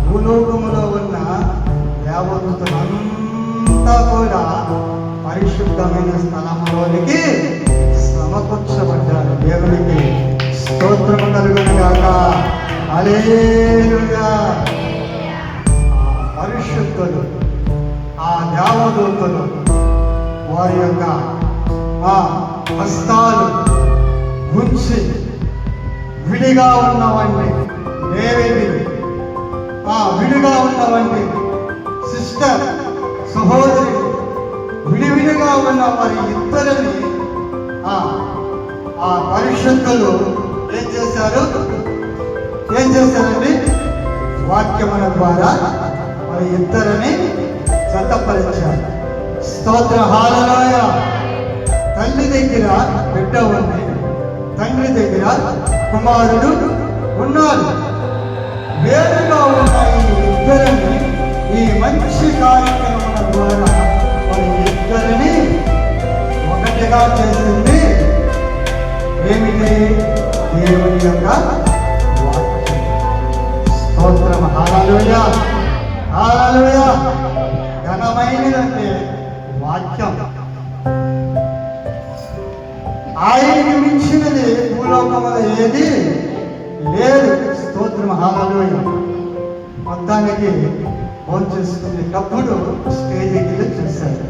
భూలోకములో ఉన్న దేవదూతలంతా కూడా పరిశుద్ధమైన స్థలంలోనికి సమకూర్చబడ్డారు. దేవునికి స్తోత్రము కలుగును గాక. హల్లెలూయా. పరిశుద్ధులు, ఆ దేవదూతలు వారి యొక్క హస్తాలు ఉంచి విడిగా ఉన్నవండి దేవేది, విడిగా ఉన్నవండి సిస్టర్, సహోదరి, విడివిడిగా ఉన్న వారి ఇద్దరిని ఆ పరిశుద్ధులు ఏం చేశారండి? వాక్యముల ద్వారా వారి ఇద్దరిని జతపరిచారు. స్తోత్ర హల్లెలూయా. తల్లి దగ్గర బిడ్డ ఉంది, తండ్రి దగ్గర కుమారుడు ఉన్నాడు. వేరుగా ఉన్న ఈ ఇద్దరిని ఈ మంచి కార్యక్రమం ద్వారా వారి ఇద్దరిని ఒకటిగా చేసింది ఏమిటి? దేవుని యొక్క వాక్యం. స్తోత్రం. హల్లెలూయా, హల్లెలూయా. ఘనమైనదంటే వాక్యం. ఆయనకి మించినది భూలోకములో ఏది లేదు. స్తోత్రం. హల్లెలూయా. మొత్తానికి ఫోన్ చేసుకునేటప్పుడు స్టేజ్కి చూశారు.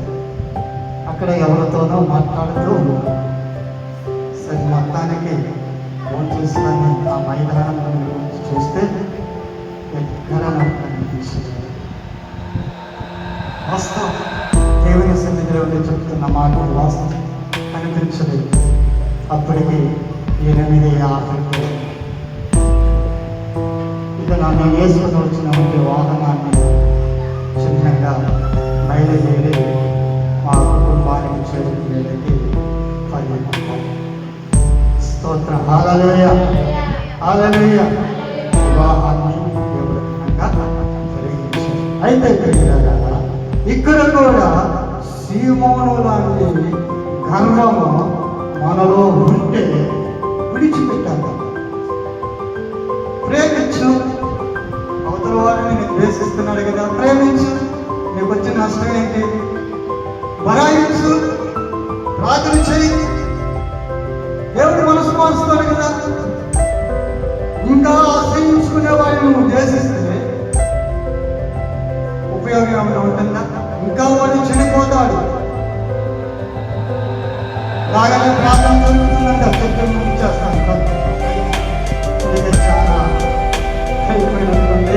అక్కడ ఎవరితోనో మాట్లాడుతూ ఉన్నారు. సరే, మొత్తానికి ఫోన్ చేసుకొని ఆ మైదానం చూస్తే ఎక్కడ నాకు కనిపించింది. వాస్తవం, దేవుని సన్నిధిలో చెప్తున్న మాటలు వాస్తవం కనిపించలేదు. అప్పటికి 8:50 ఇక నన్ను వేసుకొని వచ్చినటువంటి వాహనాన్ని చిన్నగా బయలుదేరి మా కుటుంబానికి చేరుకునేది 10. స్తోత్రం. హల్లెలూయా, హల్లెలూయా. వివాహాన్ని దేవుడు జరిగించాడు. అయితే ప్రియులారా, ఇక్కడ కూడా సీమోను లాంటి గర్వము మనలో ఉంటే విడిచిపెట్టాలి. ప్రేమించు. అవతల వారిని నేను ద్వేషిస్తున్నాడు కదా, ప్రేమించు. నీకు వచ్చిన నష్టం ఏంటి? బరాయించు, ప్రార్థన చేయి. దేవుడు మనసు మారుస్తాడు కదా. ఇంకా ఆశ్రయించుకునే వారిని నువ్వు ద్వేషిస్తే ఉపయోగం ఏమైనా ఉంటుందా? ఇంకా వాడు చనిపోతాడు. బాగానే ప్రార్థన జరుగుతుందంటే అత్యంతం చేస్తాను. చాలా అయిపోయినట్టుంది.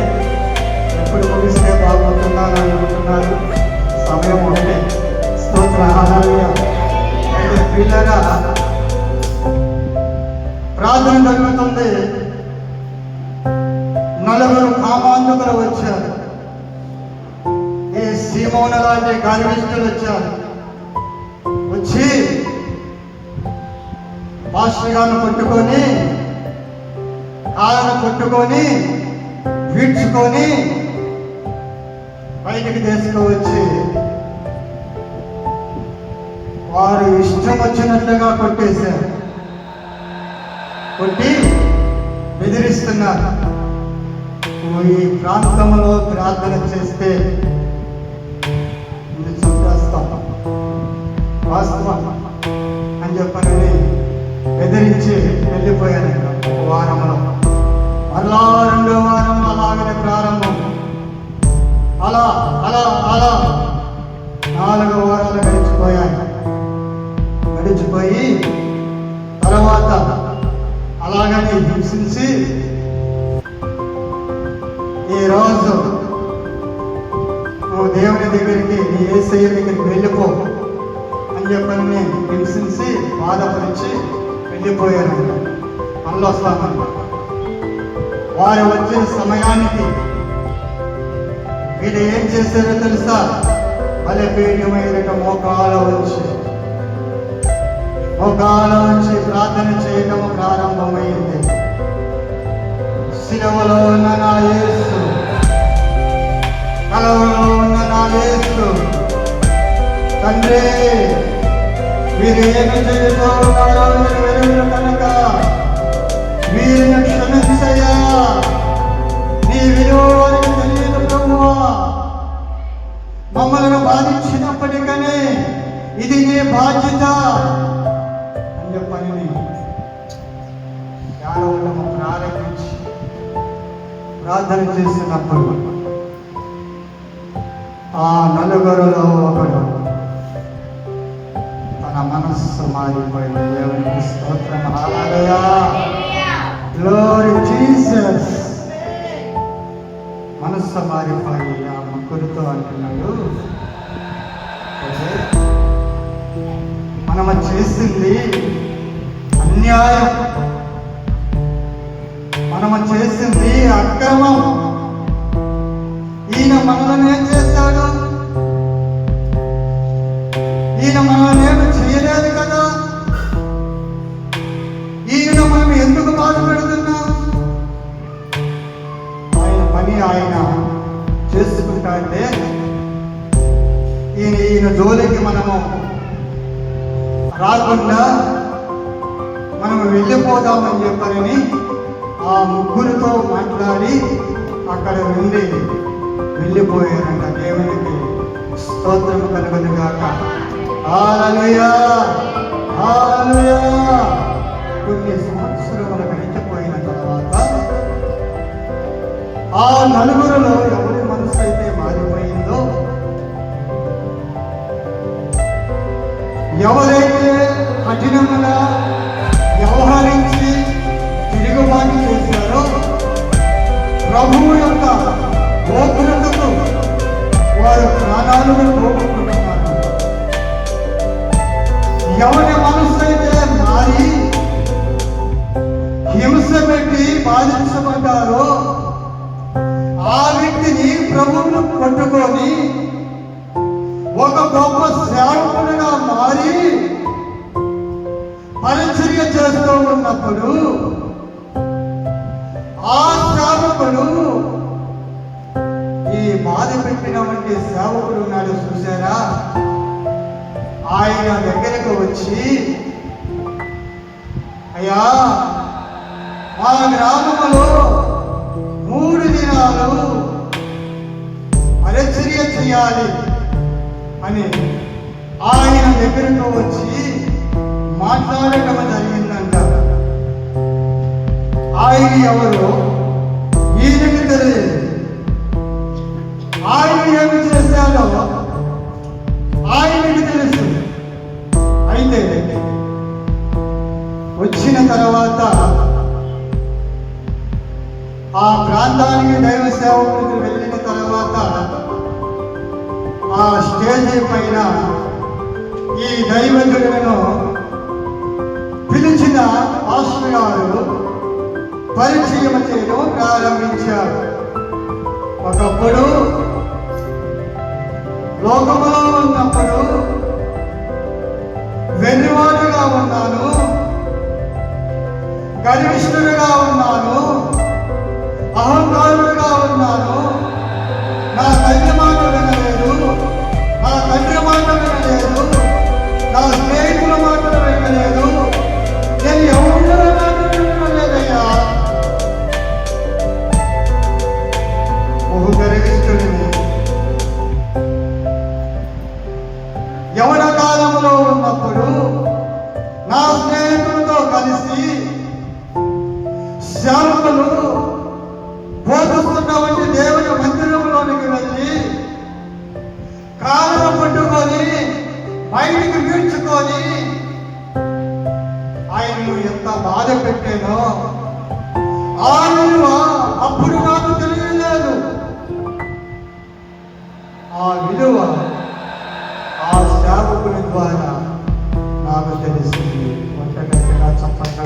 ఎప్పుడు ముగిస్తే బాగుంటున్నాను అనుకుంటున్నారు. సమయం ఉంటే స్తోత్ర. హల్లెలూయా. అయితే పిల్లగా ప్రార్థన జరుగుతుంది. 4 కామాంధకులు వచ్చారు. ఈ సీమోను లాంటి గర్విష్ఠులు వచ్చారు. వచ్చి పాస్టర్ గారిని పట్టుకొని, కాళ్ళను పట్టుకొని వీడ్చుకొని బయటికి తీసుకువచ్చి వారు ఇష్టం వచ్చినట్లుగా కొట్టేశారు. కొట్టి బెదిరిస్తున్నారు. నువ్వు ఈ ప్రాంతంలో ప్రార్థన చేస్తే చంపేస్తాం, వాస్తవం అని చెప్పని బెదిరించి వెళ్ళిపోయాను. ఒక వారంలో మళ్ళా 2వ వారం అలాగనే ప్రారంభం. అలా అలా అలా 4 వారాలు గడిచిపోయి తర్వాత అలాగని హింసించి ఈరోజు నువ్వు దేవుని దగ్గరికి, నీ యేసయ్య దగ్గరికి వెళ్ళిపో అని చెప్పని హింసించి బాధపరిచి వెళ్ళిపోయారు. మళ్ళీ వస్తామని వారు వచ్చిన సమయానికి వీళ్ళు ఏం చేశారో తెలుసా? బలిపీఠమైన మోకాలు వచ్చి ప్రార్థన చేయడం ప్రారంభమైంది. శిలువలో ఉన్న నా యేసు, కలవలో ఉన్న నా యేసు, తండ్రి వీరు ఏమి చేస్తూ ఉన్నారో మీరు కనుక వీరిని క్షమించయ్యా. నీ విలువ వారికి తెలియదు ప్రభువా. మమ్మల్ని బాధించినప్పటికీ ఇది నీ బాధ్యత అని చెప్పని జ్ఞానము ప్రారంభించి ప్రార్థన చేసినప్పుడు ఆ 4గురిలో ఒకడు తన మనస్సు మారిపోయింది. దేవునికి స్తోత్రం. హల్లెలూయా, గ్లోరీ జీసస్. మనస్సు మారిపోయి ఆ ముగ్గురితో అంటున్నాడు, మనము చేసింది అన్యాయం, మనము చేసింది అక్రమం. ఈయన మనల్ని ఏం చేస్తాడు? ఈయన మనల్ని ఏమి చేయలేదు కదా. బాధ పెడుతున్నాం? ఆయన పని ఆయన చేసుకుంటా అంటే ఈయన జోలికి మనము రాకుండా మనం వెళ్ళిపోదామని చెప్పారని ఆ ముగ్గురితో మాట్లాడి అక్కడ నుండి వెళ్ళిపోయారంట. దేవునికి స్తోత్రము కలుగును గాక. హల్లెలూయా, హల్లెలూయా. కొన్ని సంవత్సరములు గడిచిపోయిన తర్వాత ఆ నలుగురిలో ఎవరి మనసు అయితే మారిపోయిందో, ఎవరైతే కఠినముగా వ్యవహరించి తిరుగుబాటు చేశారో, ప్రభువు యొక్క గోపురతకు వారు ప్రాణాలను పోగొట్టుకున్నారు. ఎవరి మనసు అయితే మారి హింస పెట్టి బాధించబడ్డారో ఆ వ్యక్తిని ప్రభువును పట్టుకొని ఒక గొప్ప సేవకుడిగా మారి పరిచర్య చేస్తూ ఉన్నప్పుడు ఆ సేవకుడు, ఈ బాధ పెట్టినటువంటి సేవకుడు ఉన్నాడు చూసారా, ఆయన దగ్గరకు వచ్చి, అయ్యా మా గ్రామంలో 3 దినాలు పరిచర్య చేయాలి అని ఆయన దగ్గరకు వచ్చి మాట్లాడటం జరిగిందంట. ఆయన ఎవరు ఈయనకి తెలియదు. ఆయన ఏమి చేశాడో ఆయనకి తెలుసు. అయితే వచ్చిన తర్వాత ఆ ప్రాంతానికి దైవ సేవకుడికి వెళ్ళిన తర్వాత ఆ స్టేజీ పైన ఈ దైవజనులను పిలిచిన పాస్టర్ గారు పరిచయం చేయడం ప్రారంభించారు. ఒకప్పుడు లోకములో ఉన్నప్పుడు వెర్రివాడుగా ఉన్నాను, గర్విష్ఠుడుగా ఉన్నాను, అహంకారుడుగా ఉన్నాను, నా తండ్రి మాట వినలేదు, నా తండ్రి మాట వినలేదు, నా స్నేహితుల మాట వినలేదు, నేను ఎవరి మాట వినలేదయ్యా. గర్విష్ఠుడిని యవన కాలంలో ఉన్నప్పుడు నా స్నేహితులతో కలిసి సేవకులు బోధిస్తున్నటువంటి దేవుని మందిరంలోనికి వెళ్ళి కాలం పట్టుకొని బయటికి పీల్చుకొని ఆయనను ఎంత బాధ పెట్టానో ఆ విలువ అప్పుడు నాకు తెలియలేదు. ఆ విలువ ఆ సేవకుని ద్వారా నాకు తెలిసింది. ఒంటరిగా చప్పగా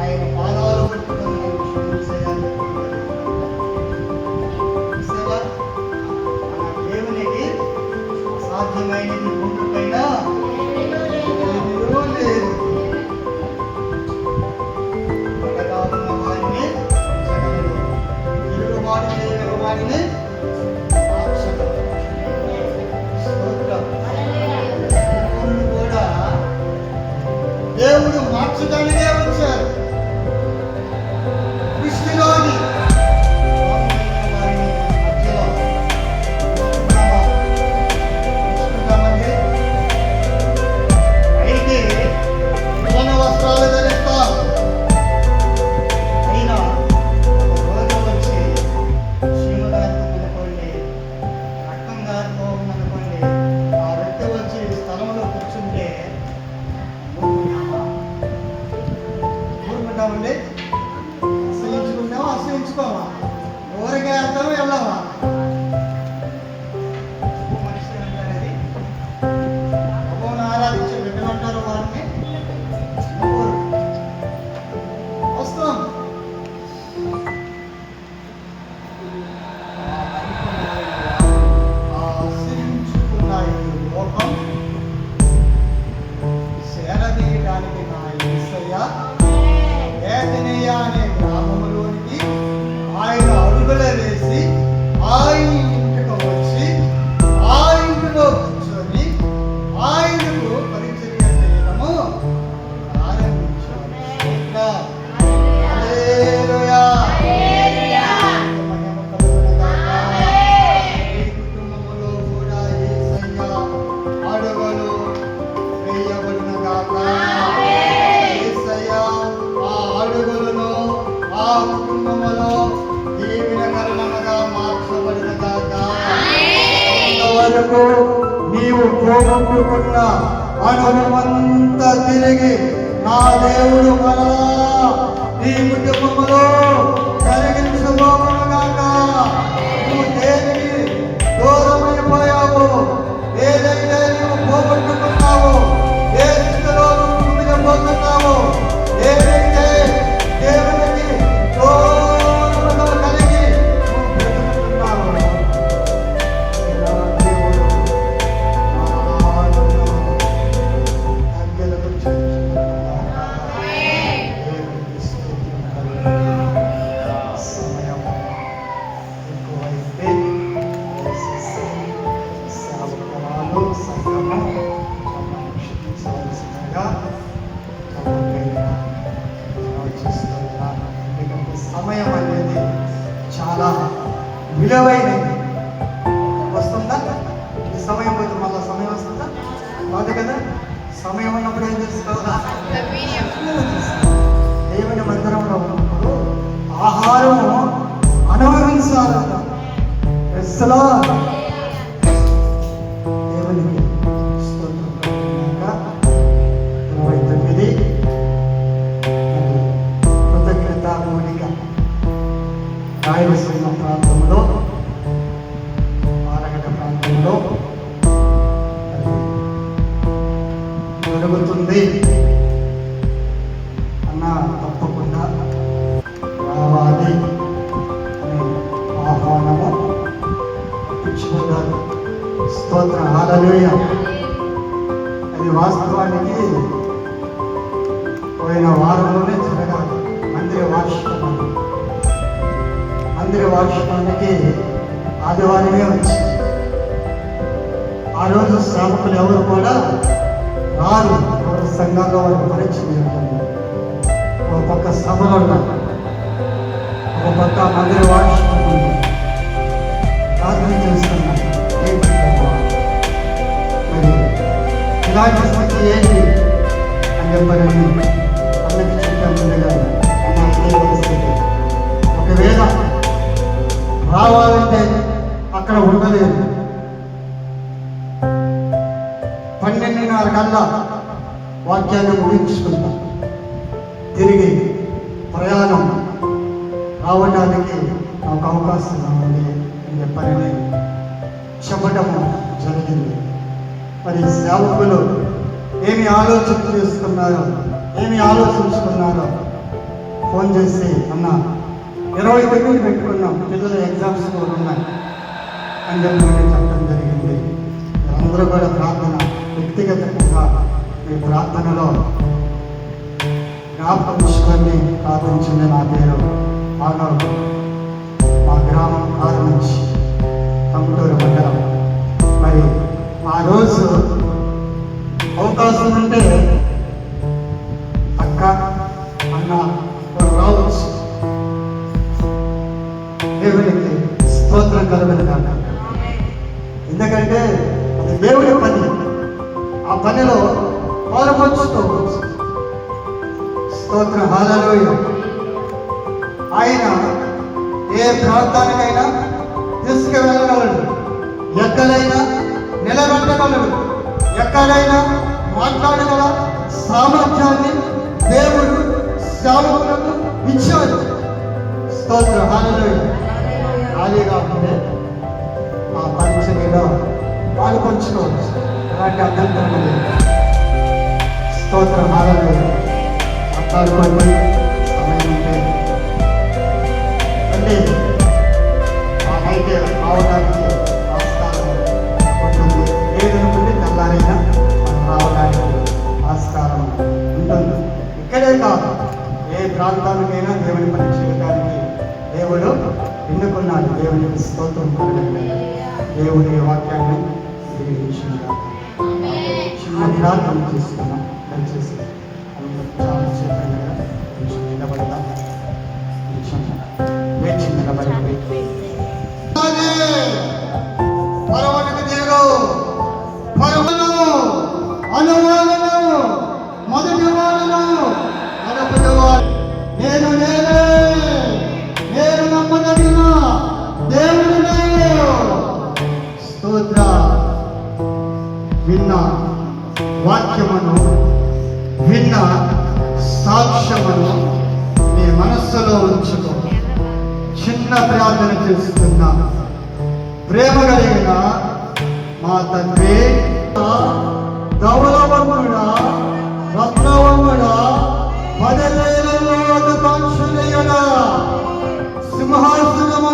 ఆయన పాదాలు పెట్టుకొని దేవునికి సాధ్యమైనది భూమి పైన లేదు. ఉన్న వారిని తిరుగుబాటు చేయగల వారిని కూడా దేవుడు మార్చడానికే వచ్చారు. కృష్ణులోని అయితే యవ్వన వస్త్రాలు ధరిస్తారు. అయినా రోజు వచ్చి చీమ గారుకోమనుకోండి, రక్తం గారుకోమనుకోండి, ఆ వ్యక్తి వచ్చి స్థలంలో కూర్చుంటే ఊరుకుంటామండి. అసహించుకుంటావా, అసహించుకోవా, ఊరికే అర్థం వెళ్ళవా? పోగొట్టుకున్న అనుభవమంతా తిరిగి నా దేవుడు మరలా నీ కుటుంబంలో కలిగించబోగాక. నువ్వు దేనికి దూరమైపోయావు, ఏదైతే నువ్వు పోగొట్టుకున్నావో, ఏ స్థితిలో నువ్వు పోతున్నావో, ఏదైతే దేవునికి దూరముగా కలిగి నువ్వు బ్రతుకుతున్నావో, దేవుడు ఆజ్ఞలకు సమయం ఎక్కువైతే సేవకురాలు సంఘము క్షమించవలసిందిగా చూస్తున్నాను. ఎందుకంటే సమయం అనేది చాలా విలువైనది. వస్తుందా ఈ సమయం పోతే మళ్ళీ సమయం వస్తుందా? కాదు కదా. సమయం ఉన్నప్పుడు ఏం చేసుకోవాలా? దేవుని మందిరంలో ఉన్నప్పుడు ఆహారము అనుభవించాలంట. దేవునికి స్తోత్రం. 29 కృతజ్ఞత మూలిక రాయలసీమ ప్రాంతంలో, ఆరగడ్డ ప్రాంతంలో జరుగుతుంది అన్న తప్పకుండా రావాలి అనే ఆహ్వానము ఇచ్చుకుంటారు. స్తోత్ర హల్లెలూయా. అది వాస్తవానికి పోయిన వారంలోనే జరగాలి. మందిర వార్షికానికి ఆదివారమే వచ్చింది. ఆ రోజు శ్రావకులు ఎవరు కూడా రారు. ఎవరి సంఘంలో వారికి పరిచయం ఉంటుంది. ఒక పక్క సభలు ఉన్నాయి, ఒక పక్క మందిర వార్షికం ఉంది. ప్రార్థన చేస్తున్నాను. మరి ఇలాంటి సమస్య ఏంటి అని చెప్పారని అన్నకి చెప్పాను ముందుగా. ఒకవేళ రావాలంటే అక్కడ ఉండలేదు. 12:30 కల్లా వాక్యాన్ని ముగించుకుంటాం. తిరిగి ప్రయాణం రావడానికి నాకు అవకాశం కావాలి అని చెప్పారని చెప్పడము జరిగింది. మరి సేవకులు ఏమి ఆలోచన చేసుకున్నారో, ఏమి ఆలోచించుకున్నారో ఫోన్ చేసి అన్న 29 పెట్టుకున్నాం, పిల్లల ఎగ్జామ్స్ కూడా ఉన్నాయి అని చెప్పడం జరిగింది. అందరూ కూడా ప్రార్థన వ్యక్తిగతంగా మీ ప్రార్థనలో జ్ఞాపకం తీసుకొని ప్రార్థించింది. నా పేరు ఆనవ్, మా గ్రామం కారు నుంచి కంటూరు మండలం. మరి ఆ రోజు అవకాశం ఉంటే అక్క అన్న రావచ్చు. దేవునికి స్తోత్రం కలుగును కాక. ఎందుకంటే అది దేవుడి పని. ఆ పనిలో పాల్పంచుకోవచ్చు. స్తోత్రం హల్లెలూయా. ఆయన ఏ ప్రాంతానికైనా తీసుకువెళ్ళగలడు, ఎక్కడైనా నిలబెట్టగలడు, ఎక్కడైనా మాట్లాడగల సామర్థ్యాన్ని దేవుడు సేవకులకు ఇచ్చాడు. స్తోత్రం హల్లెలూయా. ఖాళీగా ఉంటే ఆ పరిచర్యలో పాల్పంచుకోవచ్చు. అలాంటి అభ్యంతరం లేదు. స్తోత్రం హల్లెలూయా. మాట్లాడుకోండి. సమయం ఉంటే మళ్ళీ ఆ నైట్ రావడానికి ఆస్కారం ఉంటుంది. లేదనుకుంటే తెల్లారైనా రావడానికి ఆస్కారం ఉంటుంది. ఇక్కడే కాదు, ఏ ప్రాంతానికైనా దేవుని పని చేయడానికి దేవుడు ఎన్నుకున్నాడు. దేవునికి స్తోత్రం కలగాలి. దేవుని వాక్యాన్ని దీవించుగాక. చిన్న ప్రార్థన చేసుకున్నాం. దయచేసి చాలా చెప్పండి కదా, కొంచెం నిలబడతాం. కొంచెం వేచి నిలబడి పరవటికి దేవుడు పరమను అనువాదను మొదటి వాడును నడపటి వాడు నేను నేనే, నేను నమ్మదగిన దేవుడు. స్తోత్ర విన్న వాక్యమును, విన్న సాక్ష్యమును నీ మనస్సులో ఉంచుకో. చిన్న ప్రార్థన చేస్తున్నా. ప్రేమ కలిగిన మా తండ్రి, ధవలవంతుడా, రత్నవంతుడా, పదవేలలో కాంక్షులయ్యడా, సింహాసనము